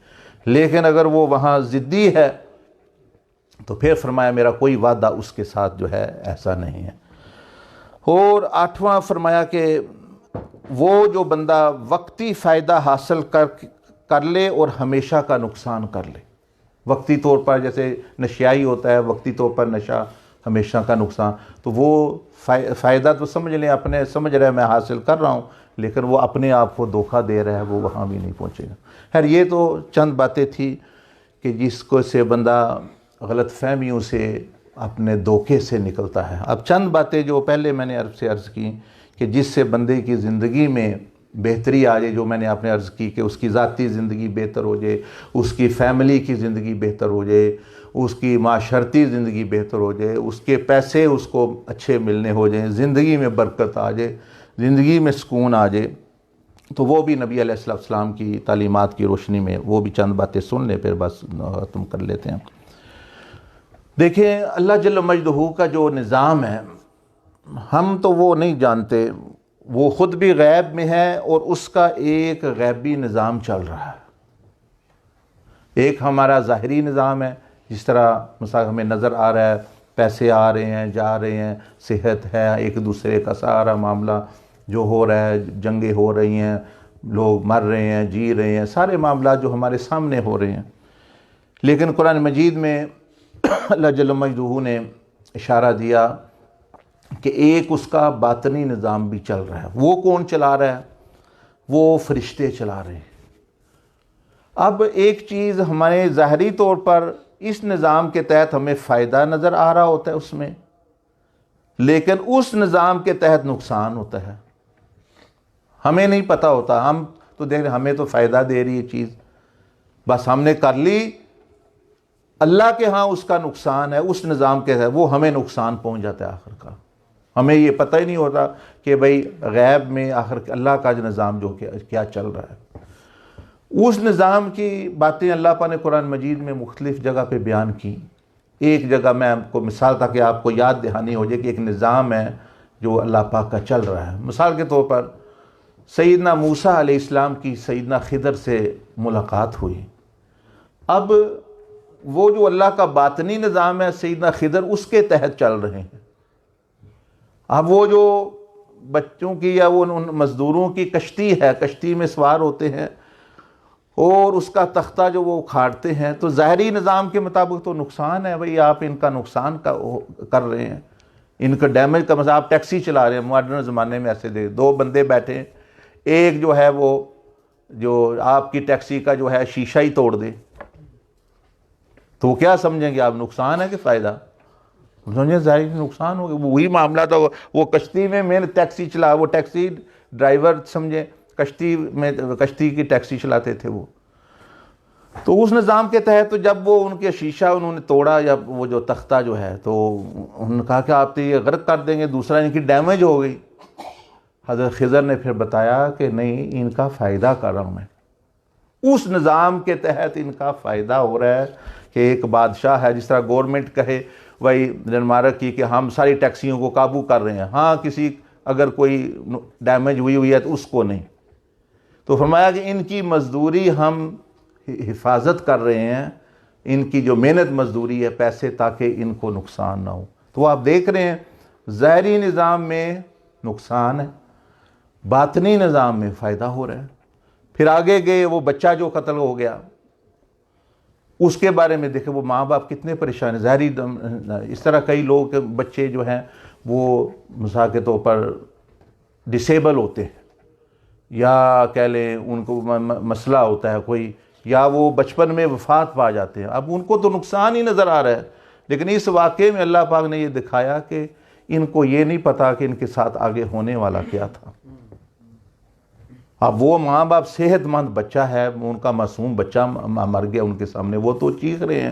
لیکن اگر وہ وہاں ضدی ہے تو پھر فرمایا میرا کوئی وعدہ اس کے ساتھ جو ہے ایسا نہیں ہے۔ اور 8واں فرمایا کہ وہ جو بندہ وقتی فائدہ حاصل کر لے اور ہمیشہ کا نقصان کر لے، وقتی طور پر جیسے نشیائی ہوتا ہے، وقتی طور پر نشہ، ہمیشہ کا نقصان، تو وہ فائدہ تو سمجھ لیں، اپنے سمجھ رہے میں حاصل کر رہا ہوں، لیکن وہ اپنے آپ کو دھوکہ دے رہا ہے، وہ وہاں بھی نہیں پہنچے گا۔ خیر یہ تو چند باتیں تھی کہ جس کو سے بندہ غلط فہمیوں سے، اپنے دھوکے سے نکلتا ہے۔ اب چند باتیں جو پہلے میں نے عرض کی کہ جس سے بندے کی زندگی میں بہتری آ جائے، جو میں نے آپ نے عرض کی کہ اس کی ذاتی زندگی بہتر ہو جائے، اس کی فیملی کی زندگی بہتر ہو جائے، اس کی معاشرتی زندگی بہتر ہو جائے، اس کے پیسے اس کو اچھے ملنے ہو جائیں، زندگی میں برکت آ جائے، زندگی میں سکون آ جائے، تو وہ بھی نبی علیہ السلام کی تعلیمات کی روشنی میں وہ بھی چند باتیں سن لیں، پھر بس ختم کر لیتے ہیں۔ دیکھیں اللہ جل مجدہ کا جو نظام ہے، ہم تو وہ نہیں جانتے، وہ خود بھی غیب میں ہے، اور اس کا ایک غیبی نظام چل رہا ہے۔ ایک ہمارا ظاہری نظام ہے، جس طرح مثلا ہمیں نظر آ رہا ہے، پیسے آ رہے ہیں، جا رہے ہیں، صحت ہے، ایک دوسرے کا سارا معاملہ جو ہو رہا ہے، جنگیں ہو رہی ہیں، لوگ مر رہے ہیں، جی رہے ہیں، سارے معاملات جو ہمارے سامنے ہو رہے ہیں۔ لیکن قرآن مجید میں اللہ جل مجدہ نے اشارہ دیا کہ ایک اس کا باطنی نظام بھی چل رہا ہے۔ وہ کون چلا رہا ہے؟ وہ فرشتے چلا رہے ہیں۔ اب ایک چیز ہمارے ظاہری طور پر اس نظام کے تحت ہمیں فائدہ نظر آ رہا ہوتا ہے اس میں، لیکن اس نظام کے تحت نقصان ہوتا ہے، ہمیں نہیں پتہ ہوتا۔ ہم تو دیکھ رہے ہمیں تو فائدہ دے رہی ہے چیز، بس ہم نے کر لی، اللہ کے ہاں اس کا نقصان ہے، اس نظام کے تحت وہ ہمیں نقصان پہنچ جاتا ہے آخر کا۔ ہمیں یہ پتہ ہی نہیں ہوتا کہ بھئی غیب میں آخر اللہ کا جو نظام جو کیا چل رہا ہے۔ اس نظام کی باتیں اللہ پاک نے قرآن مجید میں مختلف جگہ پہ بیان کی۔ ایک جگہ میں آپ کو مثال تاکہ آپ کو یاد دہانی ہو جائے کہ ایک نظام ہے جو اللہ پاک کا چل رہا ہے۔ مثال کے طور پر سیدنا موسیٰ علیہ السلام کی سیدنا خضر سے ملاقات ہوئی۔ اب وہ جو اللہ کا باطنی نظام ہے سیدنا خضر اس کے تحت چل رہے ہیں۔ اب وہ جو بچوں کی یا وہ ان مزدوروں کی کشتی ہے، کشتی میں سوار ہوتے ہیں اور اس کا تختہ جو وہ اکھاڑتے ہیں، تو ظاہری نظام کے مطابق تو نقصان ہے، بھئی آپ ان کا نقصان کر رہے ہیں، ان کا ڈیمیج کا مثلا آپ ٹیکسی چلا رہے ہیں، ماڈرن زمانے میں ایسے دو بندے بیٹھے ہیں، ایک جو ہے وہ جو آپ کی ٹیکسی کا جو ہے شیشہ ہی توڑ دے، تو وہ کیا سمجھیں گے آپ، نقصان ہے کہ فائدہ؟ سمجھیں ظاہر نقصان ہوگا۔ وہی معاملہ تھا، وہ کشتی میں نے ٹیکسی چلا، وہ ٹیکسی ڈرائیور سمجھیں کشتی کی ٹیکسی چلاتے تھے وہ. تو اس نظام کے تحت تو جب وہ ان کے شیشہ انہوں نے توڑا یا وہ جو تختہ جو ہے تو انہوں نے کہا کہ آپ تو یہ غرق کر دیں گے, دوسرا ان کی ڈیمیج ہو گئی. حضرت خضر نے پھر بتایا کہ نہیں, ان کا فائدہ کر رہا ہوں میں, اس نظام کے تحت ان کا فائدہ ہو رہا ہے کہ ایک بادشاہ ہے, جس طرح گورنمنٹ کہے وہی ڈنمارک کی کہ ہم ساری ٹیکسیوں کو قابو کر رہے ہیں, ہاں کسی اگر کوئی ڈیمیج ہوئی ہے تو اس کو نہیں. تو فرمایا کہ ان کی مزدوری ہم حفاظت کر رہے ہیں, ان کی جو محنت مزدوری ہے پیسے, تاکہ ان کو نقصان نہ ہو. تو آپ دیکھ رہے ہیں ظاہری نظام میں نقصان ہے, باطنی نظام میں فائدہ ہو رہا ہے. پھر آگے گئے, وہ بچہ جو قتل ہو گیا اس کے بارے میں دیکھیں وہ ماں باپ کتنے پریشان ہیں. ظاہری اس طرح کئی لوگ بچے جو ہیں وہ مثال کے طور پر ڈسیبل ہوتے ہیں, یا کہہ لیں ان کو مسئلہ ہوتا ہے کوئی, یا وہ بچپن میں وفات پا جاتے ہیں. اب ان کو تو نقصان ہی نظر آ رہا ہے, لیکن اس واقعے میں اللہ پاک نے یہ دکھایا کہ ان کو یہ نہیں پتا کہ ان کے ساتھ آگے ہونے والا کیا تھا. اب وہ ماں باپ صحت مند بچہ ہے, ان کا معصوم بچہ مر گیا ان کے سامنے, وہ تو چیخ رہے ہیں,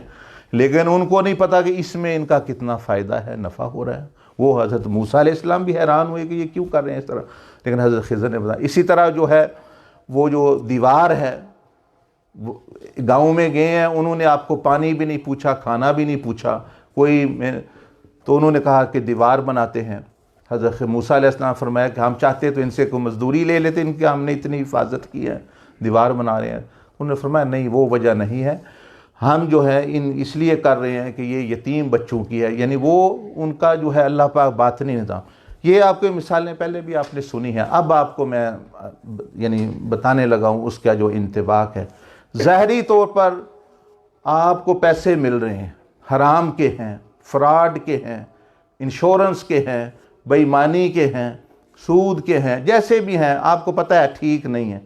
لیکن ان کو نہیں پتا کہ اس میں ان کا کتنا فائدہ ہے, نفع ہو رہا ہے. وہ حضرت موسیٰ علیہ السلام بھی حیران ہوئے کہ یہ کیوں کر رہے ہیں اس طرح, لیکن حضرت خضر نے بتایا. اسی طرح جو ہے وہ جو دیوار ہے, گاؤں میں گئے ہیں, انہوں نے آپ کو پانی بھی نہیں پوچھا, کھانا بھی نہیں پوچھا کوئی, تو انہوں نے کہا کہ دیوار بناتے ہیں. حضرت موسیٰ علیہ السلام فرمایا کہ ہم چاہتے تو ان سے کوئی مزدوری لے لیتے, ان کی ہم نے اتنی حفاظت کی ہے, دیوار بنا رہے ہیں. انہوں نے فرمایا نہیں, وہ وجہ نہیں ہے, ہم جو ہے اس لیے کر رہے ہیں کہ یہ یتیم بچوں کی ہے. یعنی وہ ان کا جو ہے اللہ پاک باطنی نظام. یہ آپ کو مثالیں پہلے بھی آپ نے سنی ہیں, اب آپ کو میں یعنی بتانے لگا ہوں اس کا جو انطباق ہے. ظاہری طور پر آپ کو پیسے مل رہے ہیں, حرام کے ہیں, فراڈ کے ہیں, انشورنس کے ہیں, بے ایمانی کے ہیں, سود کے ہیں, جیسے بھی ہیں آپ کو پتہ ہے ٹھیک نہیں ہے.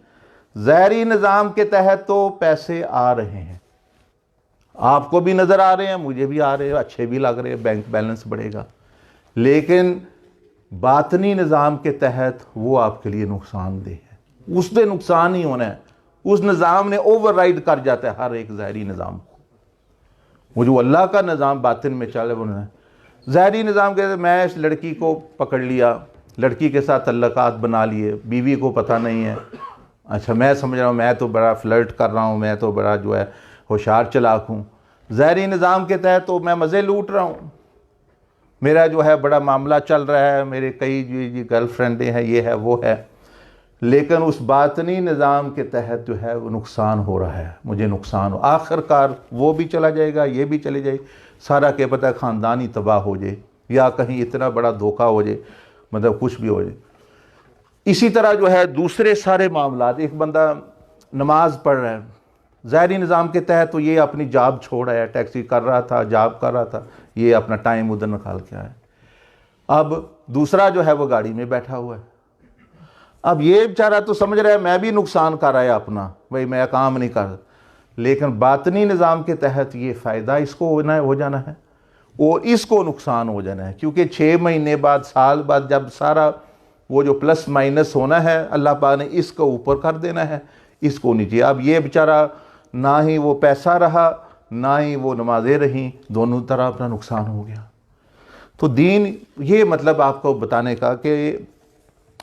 ظاہری نظام کے تحت تو پیسے آ رہے ہیں, آپ کو بھی نظر آ رہے ہیں, مجھے بھی آ رہے ہیں, اچھے بھی لگ رہے ہیں, بینک بیلنس بڑھے گا. لیکن باطنی نظام کے تحت وہ آپ کے لیے نقصان دہ ہے, اس سے نقصان ہی ہونا ہے. اس نظام نے اوور رائڈ کر جاتا ہے ہر ایک ظاہری نظام کو. وہ جو اللہ کا نظام باطن میں چل رہا ہے, ظاہری نظام کے میں اس لڑکی کو پکڑ لیا, لڑکی کے ساتھ تعلقات بنا لیے, بیوی کو پتہ نہیں ہے, اچھا میں سمجھ رہا ہوں میں تو بڑا فلرٹ کر رہا ہوں, میں تو بڑا جو ہے ہوشیار چلاک ہوں. ظاہری نظام کے تحت تو میں مزے لوٹ رہا ہوں, میرا جو ہے بڑا معاملہ چل رہا ہے, میرے کئی گرل فرینڈیں ہیں, یہ ہے وہ ہے. لیکن اس باطنی نظام کے تحت جو ہے وہ نقصان ہو رہا ہے, مجھے نقصان ہو. آخر کار وہ بھی چلا جائے گا, یہ بھی چلے جائے, سارا کہ پتہ خاندان ہی تباہ ہو جائے, یا کہیں اتنا بڑا دھوکہ ہو جائے, مطلب کچھ بھی ہو جائے. اسی طرح جو ہے دوسرے سارے معاملات, ایک بندہ نماز پڑھ رہا ہے, ظاہری نظام کے تحت تو یہ اپنی جاب چھوڑ رہا ہے, ٹیکسی کر رہا تھا, جاب کر رہا تھا, یہ اپنا ٹائم ادھر نکال کے آیا. اب دوسرا جو ہے وہ گاڑی میں بیٹھا ہوا ہے. اب یہ بیچارہ تو سمجھ رہا ہے میں بھی نقصان کر رہا ہے اپنا, بھائی میں کام نہیں کر, لیکن باطنی نظام کے تحت یہ فائدہ اس کو ہو جانا ہے اور اس کو نقصان ہو جانا ہے. کیونکہ 6 مہینے بعد, سال بعد جب سارا وہ جو پلس مائنس ہونا ہے, اللہ پاک نے اس کو اوپر کر دینا ہے, اس کو نیچے. اب یہ بیچارہ نہ ہی وہ پیسہ رہا, نہ ہی وہ نمازیں رہیں, دونوں طرح اپنا نقصان ہو گیا. تو دین یہ مطلب آپ کو بتانے کا کہ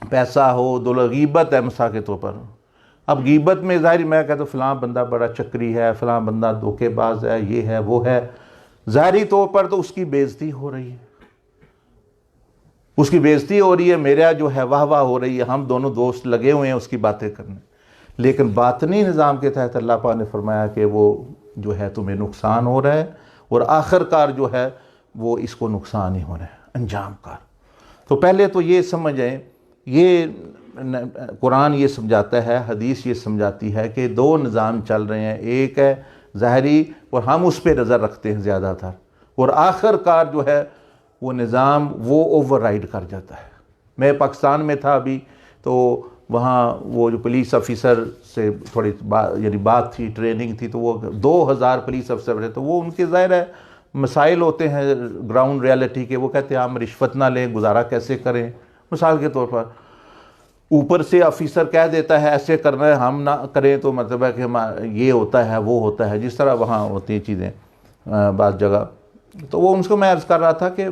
پیسہ ہو, غیبت ہے مثال کے طور پر. اب غیبت میں ظاہر میں کہتا ہوں فلاں بندہ بڑا چکری ہے, فلاں بندہ دھوکے باز ہے, یہ ہے وہ ہے, ظاہری طور پر تو اس کی بے عزتی ہو رہی ہے, اس کی بے عزتی ہو رہی ہے, میرا جو ہے واہ واہ ہو رہی ہے, ہم دونوں دوست لگے ہوئے ہیں اس کی باتیں کرنے. لیکن باطنی نظام کے تحت اللہ پاک نے فرمایا کہ وہ جو ہے تمہیں نقصان ہو رہا ہے, اور آخر کار جو ہے وہ اس کو نقصان ہی ہو رہا ہے, انجام کار. تو پہلے تو یہ سمجھیں, یہ قرآن یہ سمجھاتا ہے, حدیث یہ سمجھاتی ہے کہ 2 نظام چل رہے ہیں, ایک ہے ظاہری اور ہم اس پہ نظر رکھتے ہیں زیادہ تر, اور آخر کار جو ہے وہ نظام وہ اوور رائڈ کر جاتا ہے. میں پاکستان میں تھا ابھی, تو وہاں وہ جو پولیس آفیسر سے تھوڑی بات تھی, ٹریننگ تھی, تو وہ 2000 پولیس افسر رہے, تو وہ ان کے ظاہر ہے مسائل ہوتے ہیں گراؤنڈ ریالٹی کے, وہ کہتے ہیں ہم رشوت نہ لیں, گزارا کیسے کریں مثال کے طور پر. اوپر سے آفیسر کہہ دیتا ہے ایسے کرنا ہے، ہم نہ کریں تو مطلب ہے کہ یہ ہوتا ہے وہ ہوتا ہے، جس طرح وہاں ہوتی ہیں چیزیں بعض جگہ. تو وہ ان کو میں عرض کر رہا تھا کہ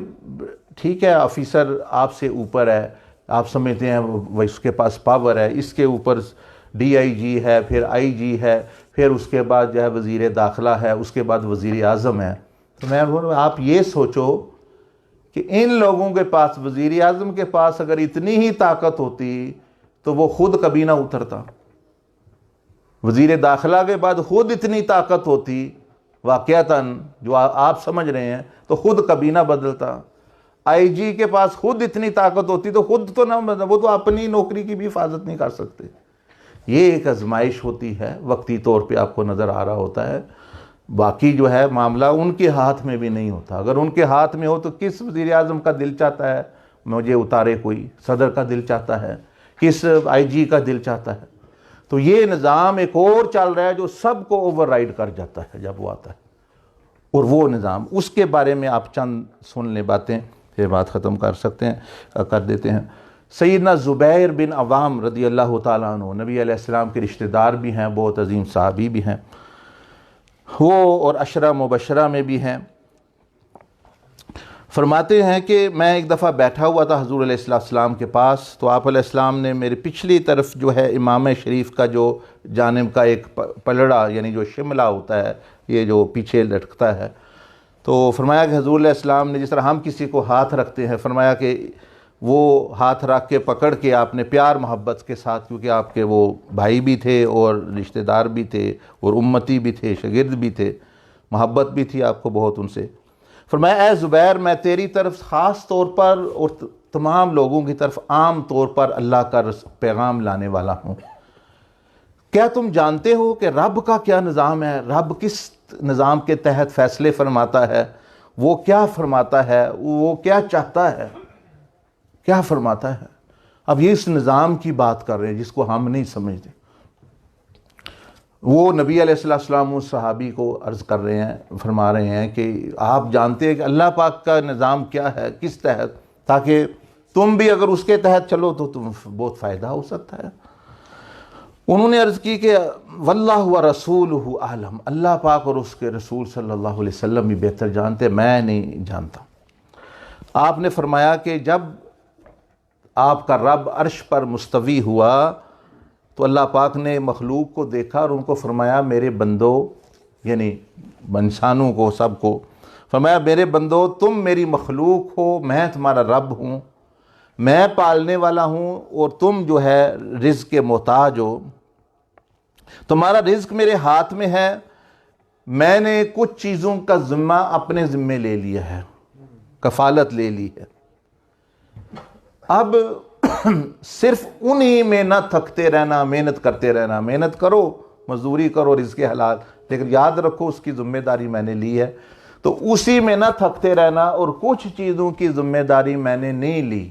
ٹھیک ہے آفیسر آپ سے اوپر ہے، آپ سمجھتے ہیں وہ اس کے پاس پاور ہے، اس کے اوپر ڈی آئی جی ہے، پھر آئی جی ہے، پھر اس کے بعد جو ہے وزیر داخلہ ہے، اس کے بعد وزیر اعظم ہے. تو میں بولوں آپ یہ سوچو کہ ان لوگوں کے پاس، وزیر اعظم کے پاس اگر اتنی ہی طاقت ہوتی تو وہ خود کبھی نہ اترتا، وزیر داخلہ کے بعد خود اتنی طاقت ہوتی واقعتاً جو آپ سمجھ رہے ہیں تو خود کبھی نہ بدلتا، آئی جی کے پاس خود اتنی طاقت ہوتی تو خود تو نہ بدلتا، وہ تو اپنی نوکری کی بھی حفاظت نہیں کر سکتے. یہ ایک آزمائش ہوتی ہے، وقتی طور پہ آپ کو نظر آ رہا ہوتا ہے، باقی جو ہے معاملہ ان کے ہاتھ میں بھی نہیں ہوتا. اگر ان کے ہاتھ میں ہو تو کس وزیر اعظم کا دل چاہتا ہے مجھے اتارے کوئی؟ صدر کا دل چاہتا ہے، کس آئی جی کا دل چاہتا ہے؟ تو یہ نظام ایک اور چل رہا ہے جو سب کو اوور رائڈ کر جاتا ہے جب وہ آتا ہے. اور وہ نظام، اس کے بارے میں آپ چند سن لیں باتیں، پھر بات ختم کر دیتے ہیں. سیدنا زبیر بن عوام رضی اللہ تعالیٰ عنہ نبی علیہ السلام کے رشتہ دار بھی ہیں، بہت عظیم صحابی بھی ہیں وہ، اور عشرہ مبشرہ میں بھی ہیں. فرماتے ہیں کہ میں ایک دفعہ بیٹھا ہوا تھا حضور علیہ السلام کے پاس، تو آپ علیہ السلام نے میرے پچھلی طرف جو ہے امام شریف کا جو جانب کا ایک پلڑا، یعنی جو شملہ ہوتا ہے یہ جو پیچھے لٹکتا ہے، تو فرمایا کہ حضور علیہ السلام نے جس طرح ہم کسی کو ہاتھ رکھتے ہیں، فرمایا کہ وہ ہاتھ رکھ کے پکڑ کے آپ نے پیار محبت کے ساتھ، کیونکہ آپ کے وہ بھائی بھی تھے اور رشتہ دار بھی تھے اور امتی بھی تھے، شاگرد بھی تھے، محبت بھی تھی آپ کو بہت ان سے. فرمایا اے زبیر میں تیری طرف خاص طور پر اور تمام لوگوں کی طرف عام طور پر اللہ کا پیغام لانے والا ہوں. کیا تم جانتے ہو کہ رب کا کیا نظام ہے؟ رب کس نظام کے تحت فیصلے فرماتا ہے؟ وہ کیا فرماتا ہے؟ وہ کیا چاہتا ہے؟ کیا فرماتا ہے؟ اب یہ اس نظام کی بات کر رہے ہیں جس کو ہم نہیں سمجھتے. وہ نبی علیہ السلام اس صحابی کو عرض کر رہے ہیں، فرما رہے ہیں کہ آپ جانتے ہیں کہ اللہ پاک کا نظام کیا ہے، کس تحت، تاکہ تم بھی اگر اس کے تحت چلو تو تم بہت فائدہ ہو سکتا ہے. انہوں نے عرض کی کہ واللہ ورسولہ اعلم، اللہ پاک اور اس کے رسول صلی اللہ علیہ وسلم بھی بہتر جانتے، میں نہیں جانتا. آپ نے فرمایا کہ جب آپ کا رب عرش پر مستوی ہوا تو اللہ پاک نے مخلوق کو دیکھا اور ان کو فرمایا میرے بندو، یعنی انسانوں کو، سب کو فرمایا میرے بندو تم میری مخلوق ہو، میں تمہارا رب ہوں، میں پالنے والا ہوں، اور تم جو ہے رزق کے محتاج ہو. تمہارا رزق میرے ہاتھ میں ہے، میں نے کچھ چیزوں کا ذمہ اپنے ذمے لے لیا ہے، کفالت لے لی ہے. اب صرف انہی میں نہ تھکتے رہنا، محنت کرتے رہنا، محنت کرو، مزدوری کرو، رزق حلال، لیکن یاد رکھو اس کی ذمہ داری میں نے لی ہے. تو اسی میں نہ تھکتے رہنا، اور کچھ چیزوں کی ذمہ داری میں نے نہیں لی.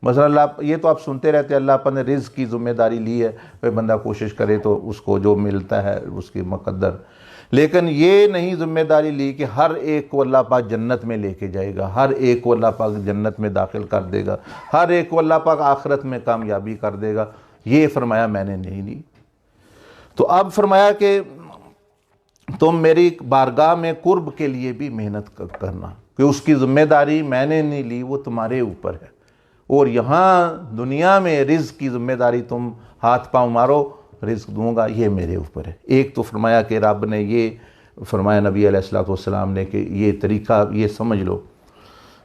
مثلا اللہ، یہ تو آپ سنتے رہتے ہیں اللہ پاک نے رزق کی ذمہ داری لی ہے، کوئی بندہ کوشش کرے تو اس کو جو ملتا ہے اس کی مقدر، لیکن یہ نہیں ذمہ داری لی کہ ہر ایک کو اللہ پاک جنت میں لے کے جائے گا، ہر ایک کو اللہ پاک جنت میں داخل کر دے گا، ہر ایک کو اللہ پاک آخرت میں کامیابی کر دے گا. یہ فرمایا میں نے نہیں لی. تو اب فرمایا کہ تم میری بارگاہ میں قرب کے لیے بھی محنت کرنا، کہ اس کی ذمہ داری میں نے نہیں لی، وہ تمہارے اوپر ہے. اور یہاں دنیا میں رزق کی ذمہ داری تم ہاتھ پاؤں مارو، رزق دوں گا، یہ میرے اوپر ہے. ایک تو فرمایا کہ رب نے یہ فرمایا نبی علیہ السلام نے کہ یہ طریقہ یہ سمجھ لو.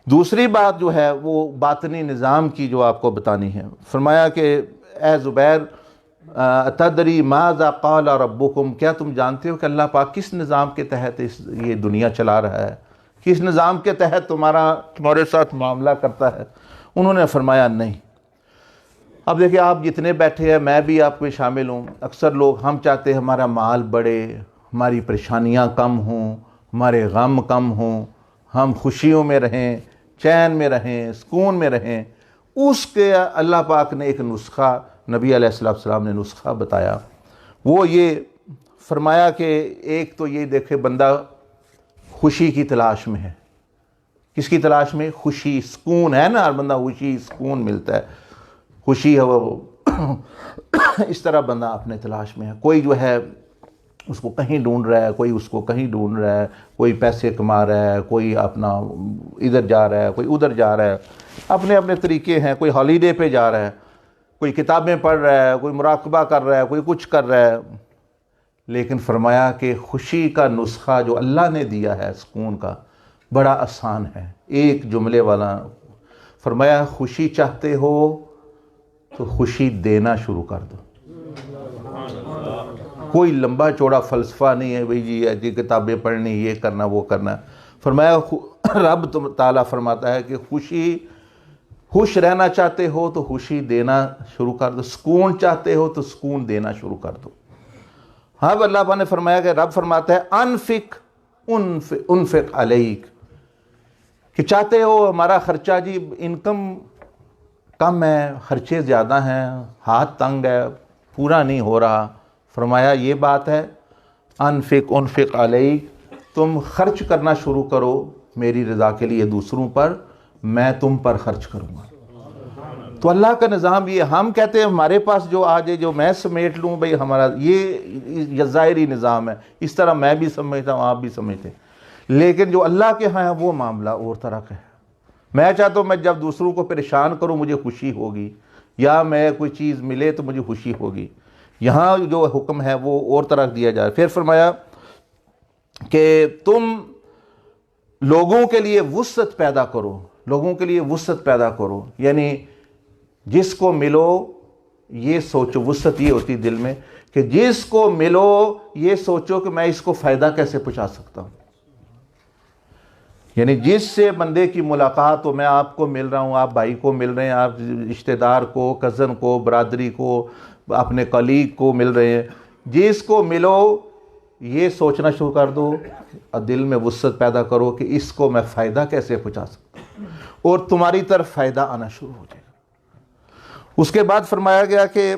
دوسری بات جو ہے وہ باطنی نظام کی جو آپ کو بتانی ہے. فرمایا کہ اے زبیر تدری ماذا قال ربکم، کیا تم جانتے ہو کہ اللہ پاک کس نظام کے تحت یہ دنیا چلا رہا ہے، کس نظام کے تحت تمہارے ساتھ معاملہ کرتا ہے؟ انہوں نے فرمایا نہیں. اب دیکھیں آپ جتنے بیٹھے ہیں، میں بھی آپ میں شامل ہوں، اکثر لوگ ہم چاہتے ہیں ہمارا مال بڑھے، ہماری پریشانیاں کم ہوں، ہمارے غم کم ہوں، ہم خوشیوں میں رہیں، چین میں رہیں، سکون میں رہیں. اس کے اللہ پاک نے ایک نسخہ، نبی علیہ السلام نے نسخہ بتایا. وہ یہ فرمایا کہ ایک تو یہ دیکھے بندہ خوشی کی تلاش میں ہے. کس کی تلاش میں؟ خوشی، سکون ہے نا، ہر بندہ خوشی سکون ملتا ہے. خوشی ہے وہ اس طرح بندہ اپنے تلاش میں ہے. کوئی جو ہے اس کو کہیں ڈھونڈ رہا ہے, کوئی اس کو کہیں ڈھونڈ رہا ہے, کوئی پیسے کما رہا ہے, کوئی اپنا ادھر جا رہا ہے, کوئی ادھر جا رہا ہے, اپنے اپنے طریقے ہیں. کوئی ہالیڈے پہ جا رہا ہے, کوئی کتابیں پڑھ رہا ہے, کوئی مراقبہ کر رہا ہے, کوئی کچھ کر رہا ہے. لیکن فرمایا کہ خوشی کا نسخہ جو اللہ نے دیا ہے سکون کا بڑا آسان ہے, ایک جملے والا. فرمایا خوشی چاہتے ہو تو خوشی دینا شروع کر دو. کوئی لمبا چوڑا فلسفہ نہیں ہے بھئی جی ایسی کتابیں پڑھنی, یہ کرنا, وہ کرنا. فرمایا رب تعالیٰ فرماتا ہے کہ خوش رہنا چاہتے ہو تو خوشی دینا شروع کر دو, سکون چاہتے ہو تو سکون دینا شروع کر دو. ہاں اللہ پاک نے فرمایا کہ رب فرماتا ہے انفق علیک, کہ چاہتے ہو ہمارا خرچہ جی انکم کم ہے, خرچے زیادہ ہیں, ہاتھ تنگ ہے, پورا نہیں ہو رہا. فرمایا یہ بات ہے انفق علیک, تم خرچ کرنا شروع کرو میری رضا کے لیے دوسروں پر, میں تم پر خرچ کروں گا. تو اللہ کا نظام یہ, ہم کہتے ہیں ہمارے پاس جو آ جائے جو میں سمیٹ لوں بھئی ہمارا یہ ظاہری نظام ہے, اس طرح میں بھی سمجھتا ہوں, آپ بھی سمجھتے ہیں. لیکن جو اللہ کے ہاں ہے وہ معاملہ اور طرح کا ہے. میں چاہتا ہوں میں جب دوسروں کو پریشان کروں مجھے خوشی ہوگی, یا میں کوئی چیز ملے تو مجھے خوشی ہوگی. یہاں جو حکم ہے وہ اور طرح دیا جائے. پھر فرمایا کہ تم لوگوں کے لیے وسعت پیدا کرو, لوگوں کے لیے وسعت پیدا کرو, یعنی جس کو ملو یہ سوچو. وسعت یہ ہوتی دل میں کہ جس کو ملو یہ سوچو کہ میں اس کو فائدہ کیسے پہنچا سکتا ہوں. یعنی جس سے بندے کی ملاقات ہو, میں آپ کو مل رہا ہوں, آپ بھائی کو مل رہے ہیں, آپ رشتہ دار کو, کزن کو, برادری کو, اپنے کلیگ کو مل رہے ہیں, جس کو ملو یہ سوچنا شروع کر دو, دل میں وسعت پیدا کرو کہ اس کو میں فائدہ کیسے پہنچا سکتا ہوں, اور تمہاری طرف فائدہ آنا شروع ہو جائے گا. اس کے بعد فرمایا گیا کہ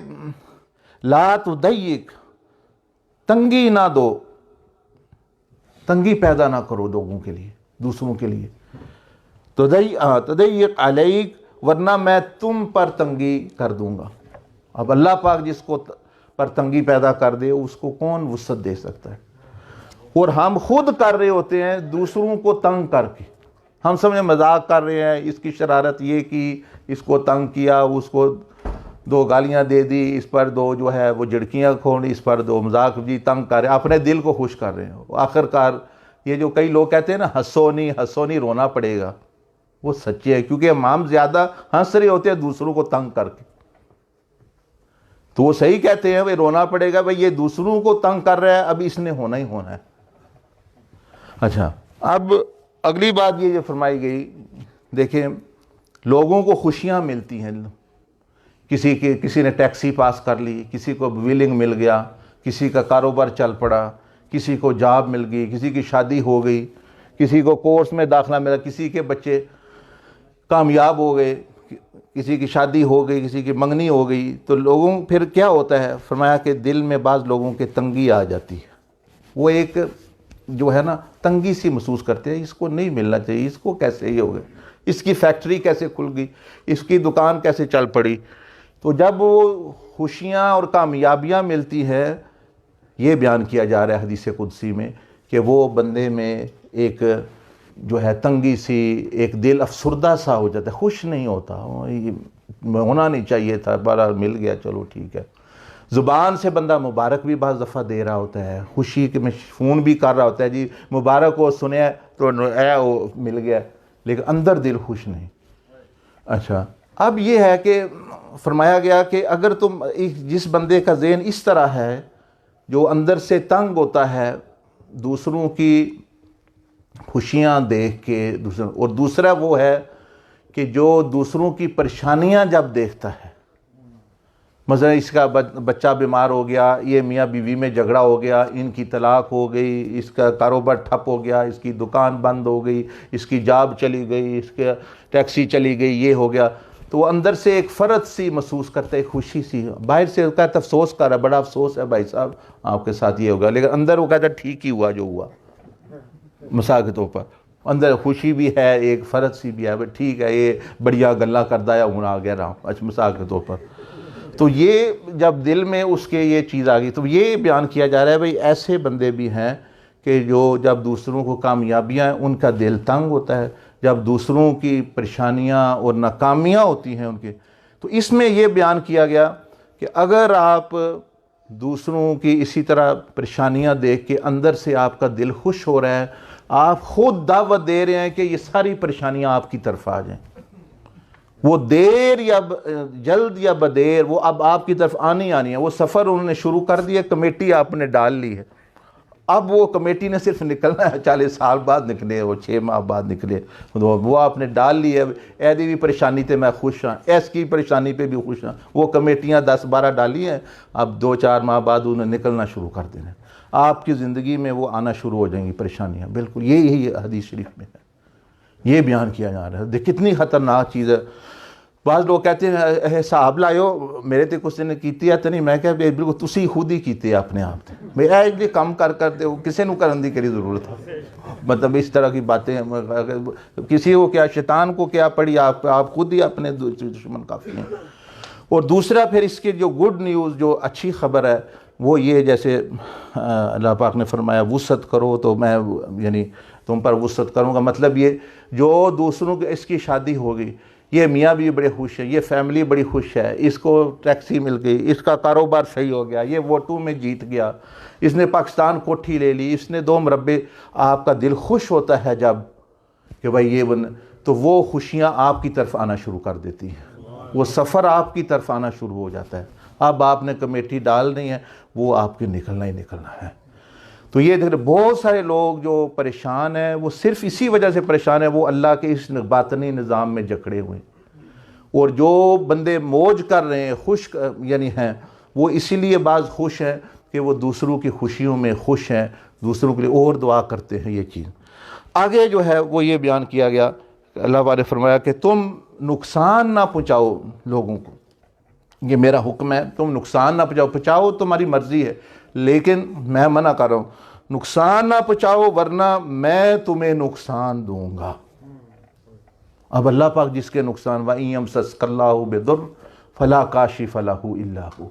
لا تضیق, تنگی نہ دو, تنگی پیدا نہ کرو لوگوں کے لیے, دوسروں کے لیے. تضیق علیک, ورنہ میں تم پر تنگی کر دوں گا. اب اللہ پاک جس کو پر تنگی پیدا کر دے اس کو کون وسعت دے سکتا ہے. اور ہم خود کر رہے ہوتے ہیں دوسروں کو تنگ کر کے. ہم سمجھے مذاق کر رہے ہیں, اس کی شرارت یہ کی, اس کو تنگ کیا, اس کو 2 گالیاں دے دی, اس پر 2 جو ہے وہ جھڑکیاں کھوڑی, اس پر 2 مذاق, جی تنگ کر رہے ہیں, اپنے دل کو خوش کر رہے ہیں. آخر کار یہ جو کئی لوگ کہتے ہیں نا ہنسو نہیں رونا پڑے گا, وہ سچی ہے, کیونکہ ہم زیادہ ہنس رہے ہوتے ہیں دوسروں کو تنگ کر کے. تو وہ صحیح کہتے ہیں بھئی رونا پڑے گا, بھئی یہ دوسروں کو تنگ کر رہا ہے, اب اس نے ہونا ہی ہونا ہے. اچھا, اب اگلی بات یہ جو فرمائی گئی, دیکھیں لوگوں کو خوشیاں ملتی ہیں. کسی نے ٹیکسی پاس کر لی, کسی کو ویلنگ مل گیا, کسی کا کاروبار چل پڑا, کسی کو جاب مل گئی, کسی کی شادی ہو گئی, کسی کو کورس میں داخلہ ملا, کسی کے بچے کامیاب ہو گئے, کسی کی شادی ہو گئی, کسی کی منگنی ہو گئی. تو لوگوں پھر کیا ہوتا ہے, فرمایا کہ دل میں بعض لوگوں کے تنگی آ جاتی ہے. وہ ایک جو ہے نا تنگی سی محسوس کرتے ہیں, اس کو نہیں ملنا چاہیے, اس کو کیسے یہ ہو گئے, اس کی فیکٹری کیسے کھل گئی, اس کی دکان کیسے چل پڑی. تو جب وہ خوشیاں اور کامیابیاں ملتی ہے, یہ بیان کیا جا رہا ہے حدیث قدسی میں کہ وہ بندے میں ایک جو ہے تنگی سی, ایک دل افسردہ سا ہو جاتا ہے, خوش نہیں ہوتا, ہونا نہیں چاہیے تھا, بارہ مل گیا چلو ٹھیک ہے. زبان سے بندہ مبارک بھی بعض دفعہ دے رہا ہوتا ہے, خوشی کے میں فون بھی کر رہا ہوتا ہے, جی مبارک ہو, سنیا تو وہ مل گیا, لیکن اندر دل خوش نہیں. اچھا, اب یہ ہے کہ فرمایا گیا کہ اگر تم جس بندے کا ذہن اس طرح ہے جو اندر سے تنگ ہوتا ہے دوسروں کی خوشیاں دیکھ کے, اور دوسرا وہ ہے کہ جو دوسروں کی پریشانیاں جب دیکھتا ہے, مثلا اس کا بچہ بیمار ہو گیا, یہ میاں بیوی میں جھگڑا ہو گیا, ان کی طلاق ہو گئی, اس کا کاروبار ٹھپ ہو گیا, اس کی دکان بند ہو گئی, اس کی جاب چلی گئی, اس کے ٹیکسی چلی گئی, یہ ہو گیا, تو وہ اندر سے ایک فرحت سی محسوس کرتا ہے, خوشی سی. باہر سے کہتا ہے افسوس کر رہا ہے, بڑا افسوس ہے بھائی صاحب آپ کے ساتھ یہ ہوگا, لیکن اندر وہ کہتا ہے ٹھیک ہی ہوا جو ہوا. مثال کے طور پر اندر خوشی بھی ہے, ایک فرحت سی بھی ہے, ٹھیک ہے یہ بڑھیا گلا کردا ہے, ہوں آ گیا رہا. اچھا مثال کے طور پر تو یہ جب دل میں اس کے یہ چیز آ گئی تو یہ بیان کیا جا رہا ہے بھئی ایسے بندے بھی ہیں کہ جو جب دوسروں کو کامیابیاں ہیں ان کا دل تنگ ہوتا ہے، جب دوسروں کی پریشانیاں اور ناکامیاں ہوتی ہیں ان کے، تو اس میں یہ بیان کیا گیا کہ اگر آپ دوسروں کی اسی طرح پریشانیاں دیکھ کے اندر سے آپ کا دل خوش ہو رہا ہے، آپ خود دعوت دے رہے ہیں کہ یہ ساری پریشانیاں آپ کی طرف آ جائیں، وہ دیر یا جلد یا بدیر وہ اب آپ کی طرف آنی ہے۔ وہ سفر انہوں نے شروع کر دیا، کمیٹی آپ نے ڈال لی ہے، اب وہ کمیٹی نے صرف نکلنا ہے، 40 سال بعد نکلے، وہ 6 ماہ بعد نکلے، وہ آپ نے ڈال لی ہے۔ اے دی بھی پریشانی تے میں خوش ہاں، ایس کی پریشانی پہ بھی خوش ہاں، وہ کمیٹیاں 10-12 ڈالی ہیں، اب 2-4 ماہ بعد انہیں نکلنا شروع کر دینا ہے، آپ کی زندگی میں وہ آنا شروع ہو جائیں گی پریشانیاں۔ بالکل یہی حدیث شریف میں ہے، یہ بیان کیا جا رہا ہے۔ دیکھ کتنی خطرناک چیز ہے۔ بعض لوگ کہتے ہیں حساب لائیو میرے تے کچھ نے کیتی ہے تو نہیں، میں کہا بالکل تسی خود ہی کیتے اپنے آپ تے، میں یہ کم کرتے ہو کسی نو کرن دی کری ضرورت ہے، مطلب اس طرح کی باتیں کسی کو کیا، شیطان کو کیا پڑی، آپ خود ہی اپنے دشمن کافی ہیں۔ اور دوسرا پھر اس کے جو گڈ نیوز، جو اچھی خبر ہے وہ یہ، جیسے اللہ پاک نے فرمایا وسعت کرو تو میں یعنی تم پر وسعت کروں گا، مطلب یہ جو دوسروں کے، اس کی شادی ہو گئی، یہ میاں بھی بڑے خوش ہیں، یہ فیملی بڑی خوش ہے، اس کو ٹیکسی مل گئی، اس کا کاروبار صحیح ہو گیا، یہ ووٹوں میں جیت گیا، اس نے پاکستان کوٹھی لے لی، اس نے 2 مربے، آپ کا دل خوش ہوتا ہے جب کہ بھائی یہ تو وہ خوشیاں آپ کی طرف آنا شروع کر دیتی ہیں، وہ سفر آپ کی طرف آنا شروع ہو جاتا ہے۔ اب آپ نے کمیٹی ڈالنی ہے، وہ آپ کے نکلنا ہی نکلنا ہے۔ تو یہ دیکھ رہے بہت سارے لوگ جو پریشان ہیں، وہ صرف اسی وجہ سے پریشان ہیں، وہ اللہ کے اس باطنی نظام میں جکڑے ہوئے ہیں۔ اور جو بندے موج کر رہے ہیں، خوش یعنی ہیں، وہ اسی لیے بعض خوش ہیں کہ وہ دوسروں کی خوشیوں میں خوش ہیں، دوسروں کے لیے اور دعا کرتے ہیں۔ یہ چیز آگے جو ہے وہ یہ بیان کیا گیا، اللہ تعالیٰ نے فرمایا کہ تم نقصان نہ پہنچاؤ لوگوں کو، یہ میرا حکم ہے، تم نقصان نہ پہنچاؤ تمہاری مرضی ہے، لیکن میں منع کر رہا ہوں نقصان نہ پہنچاؤ ورنہ میں تمہیں نقصان دوں گا۔ اب اللہ پاک جس کے نقصان، وَإِن يَمْسَسْكَ اللَّهُ بِضُرٍّ فَلَا كَاشِفَ لَهُ إِلَّا هُوَ،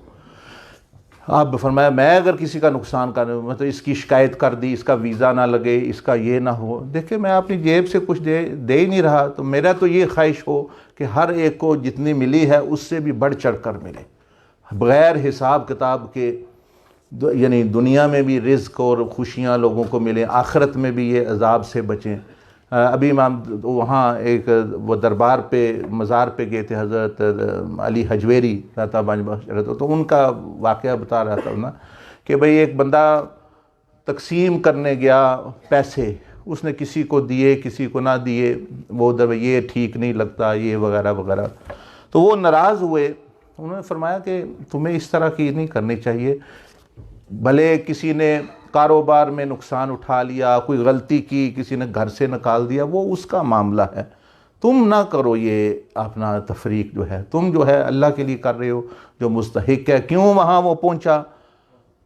اب فرمایا میں اگر کسی کا نقصان کر مطلب اس کی شکایت کر دی، اس کا ویزا نہ لگے، اس کا یہ نہ ہو، دیکھیں میں اپنی جیب سے کچھ دے ہی نہیں رہا، تو میرا تو یہ خواہش ہو کہ ہر ایک کو جتنی ملی ہے اس سے بھی بڑھ چڑھ کر ملے، بغیر حساب کتاب کے، یعنی دنیا میں بھی رزق اور خوشیاں لوگوں کو ملیں، آخرت میں بھی یہ عذاب سے بچیں۔ ابھی امام وہاں ایک وہ دربار پہ مزار پہ گئے تھے، حضرت علی حجویری رہتا بانج بخش، تو ان کا واقعہ بتا رہا تھا نا کہ بھئی ایک بندہ تقسیم کرنے گیا پیسے، اس نے کسی کو دیے کسی کو نہ دیے، وہ ادھر یہ ٹھیک نہیں لگتا یہ وغیرہ وغیرہ، تو وہ ناراض ہوئے۔ انہوں نے فرمایا کہ تمہیں اس طرح کی نہیں کرنی چاہیے، بھلے کسی نے کاروبار میں نقصان اٹھا لیا، کوئی غلطی کی، کسی نے گھر سے نکال دیا، وہ اس کا معاملہ ہے، تم نہ کرو یہ اپنا تفریق جو ہے، تم جو ہے اللہ کے لیے کر رہے ہو جو مستحق ہے، کیوں وہاں وہ پہنچا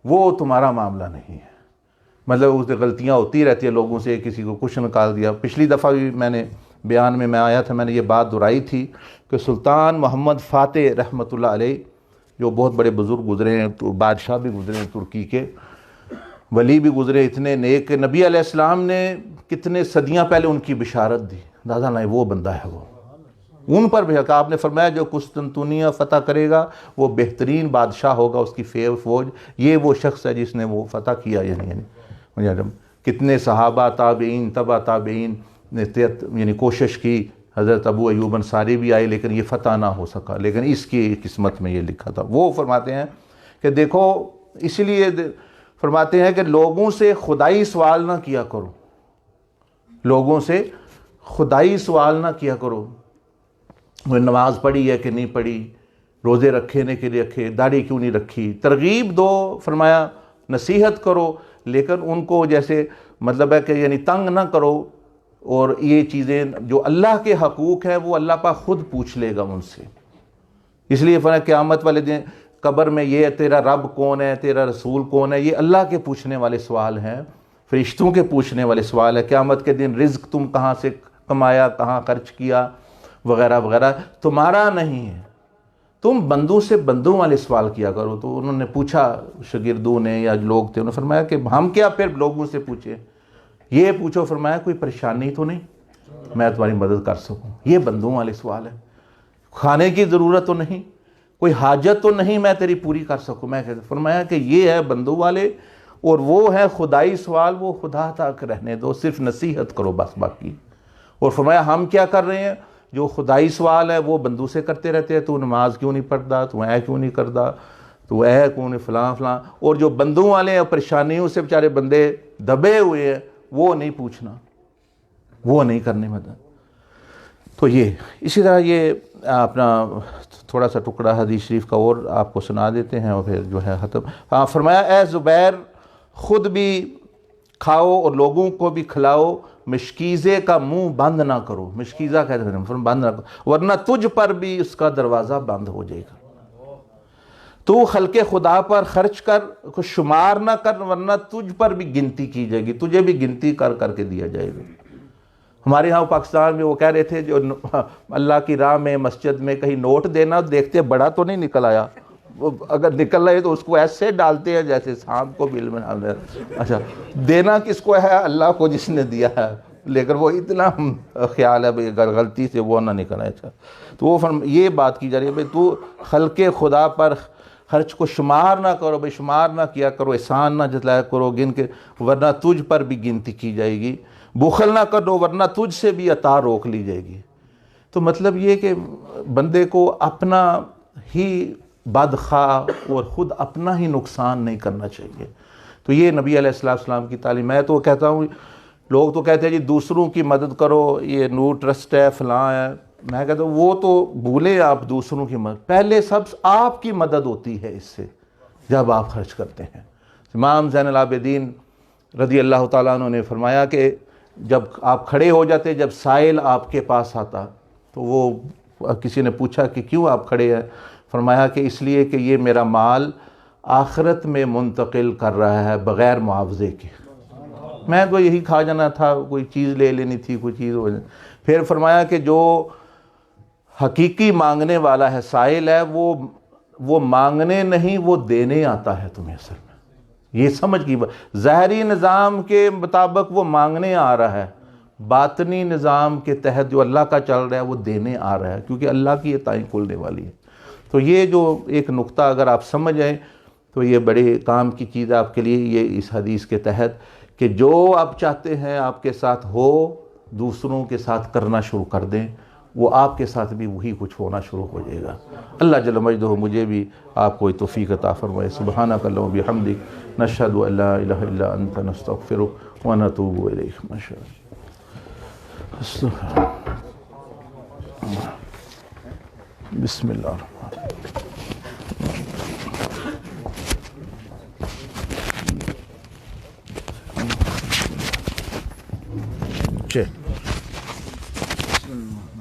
وہ تمہارا معاملہ نہیں ہے۔ مطلب اس غلطیاں ہوتی رہتی ہیں لوگوں سے، کسی کو کچھ نکال دیا۔ پچھلی دفعہ بھی میں نے بیان میں آیا تھا، میں نے یہ بات دہرائی تھی کہ سلطان محمد فاتح رحمۃ اللہ علیہ جو بہت بڑے بزرگ گزرے ہیں، تو بادشاہ بھی گزرے ہیں ترکی کے، ولی بھی گزرے، اتنے نیک، نبی علیہ السلام نے کتنے صدیاں پہلے ان کی بشارت دی، دادا نہیں وہ بندہ ہے، وہ ان پر بھی آپ نے فرمایا جو قسطنطنیہ فتح کرے گا وہ بہترین بادشاہ ہوگا، اس کی فوج یہ وہ شخص ہے جس نے وہ فتح کیا۔ یعنی کتنے صحابہ تابعین تبع تابعین نے یعنی کوشش کی، حضرت ابو ایوب انصاری بھی آئے لیکن یہ فتح نہ ہو سکا، لیکن اس کی قسمت میں یہ لکھا تھا۔ وہ فرماتے ہیں کہ دیکھو، اس لیے فرماتے ہیں کہ لوگوں سے خدائی سوال نہ کیا کرو، لوگوں سے خدائی سوال نہ کیا کرو، وہ نماز پڑھی ہے کہ نہیں پڑھی، روزے رکھنے کے لیے رکھے، داڑھی کیوں نہیں رکھی، ترغیب دو، فرمایا نصیحت کرو، لیکن ان کو جیسے مطلب ہے کہ یعنی تنگ نہ کرو، اور یہ چیزیں جو اللہ کے حقوق ہیں وہ اللہ پاک خود پوچھ لے گا ان سے۔ اس لیے فرمایا قیامت والے دن قبر میں یہ تیرا رب کون ہے، تیرا رسول کون ہے، یہ اللہ کے پوچھنے والے سوال ہیں، فرشتوں کے پوچھنے والے سوال ہے۔ قیامت کے دن رزق تم کہاں سے کمایا، کہاں خرچ کیا وغیرہ وغیرہ، تمہارا نہیں ہے، تم بندوں سے بندوں والے سوال کیا کرو. تو انہوں نے پوچھا شاگردوں نے یا لوگ تھے, انہوں نے فرمایا کہ ہم کیا پھر لوگوں سے پوچھیں, یہ پوچھو فرمایا کوئی پریشانی تو نہیں میں تمہاری مدد کر سکوں. یہ بندوں والے سوال ہے. کھانے کی ضرورت تو نہیں, کوئی حاجت تو نہیں میں تیری پوری کر سکوں. میں فرمایا کہ یہ ہے بندوں والے, اور وہ ہے خدائی سوال, وہ خدا تک رہنے دو, صرف نصیحت کرو بس باقی. اور فرمایا ہم کیا کر رہے ہیں, جو خدائی سوال ہے وہ بندوں سے کرتے رہتے ہیں, تو نماز کیوں نہیں پڑھتا, تو کیوں نہیں کرتا, تو کیوں نہیں فلاں فلاں. اور جو بندوں والے ہیں پریشانیوں سے بیچارے بندے دبے ہوئے ہیں, وہ نہیں پوچھنا, وہ نہیں کرنے مدد. تو یہ اسی طرح یہ اپنا تھوڑا سا ٹکڑا حدیث شریف کا اور آپ کو سنا دیتے ہیں اور پھر جو ہے ختم. ہاں فرمایا اے زبیر خود بھی کھاؤ اور لوگوں کو بھی کھلاؤ, مشکیزے کا منہ بند نہ کرو. مشکیزہ کہتے ہیں بند نہ کرو, ورنہ تجھ پر بھی اس کا دروازہ بند ہو جائے گا. تو خلق خدا پر خرچ کر, کچھ شمار نہ کر, ورنہ تجھ پر بھی گنتی کی جائے گی, تجھے بھی گنتی کر کر کے دیا جائے گا. ہمارے ہاں پاکستان میں وہ کہہ رہے تھے جو اللہ کی راہ میں مسجد میں کہیں نوٹ دینا, دیکھتے بڑا تو نہیں نکل آیا, اگر نکل رہے تو اس کو ایسے ڈالتے ہیں جیسے سانپ کو بل میں ڈال رہے ہیں. اچھا دینا کس کو ہے, اللہ کو جس نے دیا ہے, لیکن وہ اتنا خیال ہے بھئی اگر غلطی سے وہ نہ نکل آئے. اچھا تو وہ یہ بات کی جا رہی ہے بھئی تو خلق خدا پر خرچ کو شمار نہ کرو, بھئی شمار نہ کیا کرو, احسان نہ جتلایا کرو گن کے, ورنہ تجھ پر بھی گنتی کی جائے گی. بخل نہ کرو ورنہ تجھ سے بھی عطا روک لی جائے گی. تو مطلب یہ کہ بندے کو اپنا ہی بدخواہ اور خود اپنا ہی نقصان نہیں کرنا چاہیے. تو یہ نبی علیہ السلام کی تعلیم. میں تو کہتا ہوں, لوگ تو کہتے ہیں جی دوسروں کی مدد کرو, یہ نور ٹرسٹ ہے فلاں ہے. میں کہتا ہوں وہ تو بھولے آپ دوسروں کی مدد, پہلے سب آپ کی مدد ہوتی ہے اس سے جب آپ خرچ کرتے ہیں. امام زین العابدین رضی اللہ تعالیٰ عنہ نے فرمایا کہ جب آپ کھڑے ہو جاتے, جب سائل آپ کے پاس آتا تو وہ کسی نے پوچھا کہ کیوں آپ کھڑے ہیں, فرمایا کہ اس لیے کہ یہ میرا مال آخرت میں منتقل کر رہا ہے بغیر معاوضے کے. میں تو یہی کھا جانا تھا, کوئی چیز لے لینی تھی, کوئی چیز ہو جانی. پھر فرمایا کہ جو حقیقی مانگنے والا ہے, سائل ہے, وہ مانگنے نہیں وہ دینے آتا ہے تمہیں. اصل میں یہ سمجھ کی بات, ظاہری نظام کے مطابق وہ مانگنے آ رہا ہے, باطنی نظام کے تحت جو اللہ کا چل رہا ہے وہ دینے آ رہا ہے, کیونکہ اللہ کی عطائیں کھلنے والی ہے. تو یہ جو ایک نقطہ اگر آپ سمجھ آئیں تو یہ بڑے کام کی چیز ہے آپ کے لیے, یہ اس حدیث کے تحت کہ جو آپ چاہتے ہیں آپ کے ساتھ ہو, دوسروں کے ساتھ کرنا شروع کر دیں, وہ آپ کے ساتھ بھی وہی کچھ ہونا شروع ہو جائے گا. اللہ جل مجدہ مجھے بھی آپ کو توفیق عطا فرمائے. سبحانک اللہم بحمدک نشہد ان لا الہ الا انت نستغفرک ونتوب الیک. بسم اللہ الرحمن الرحیم.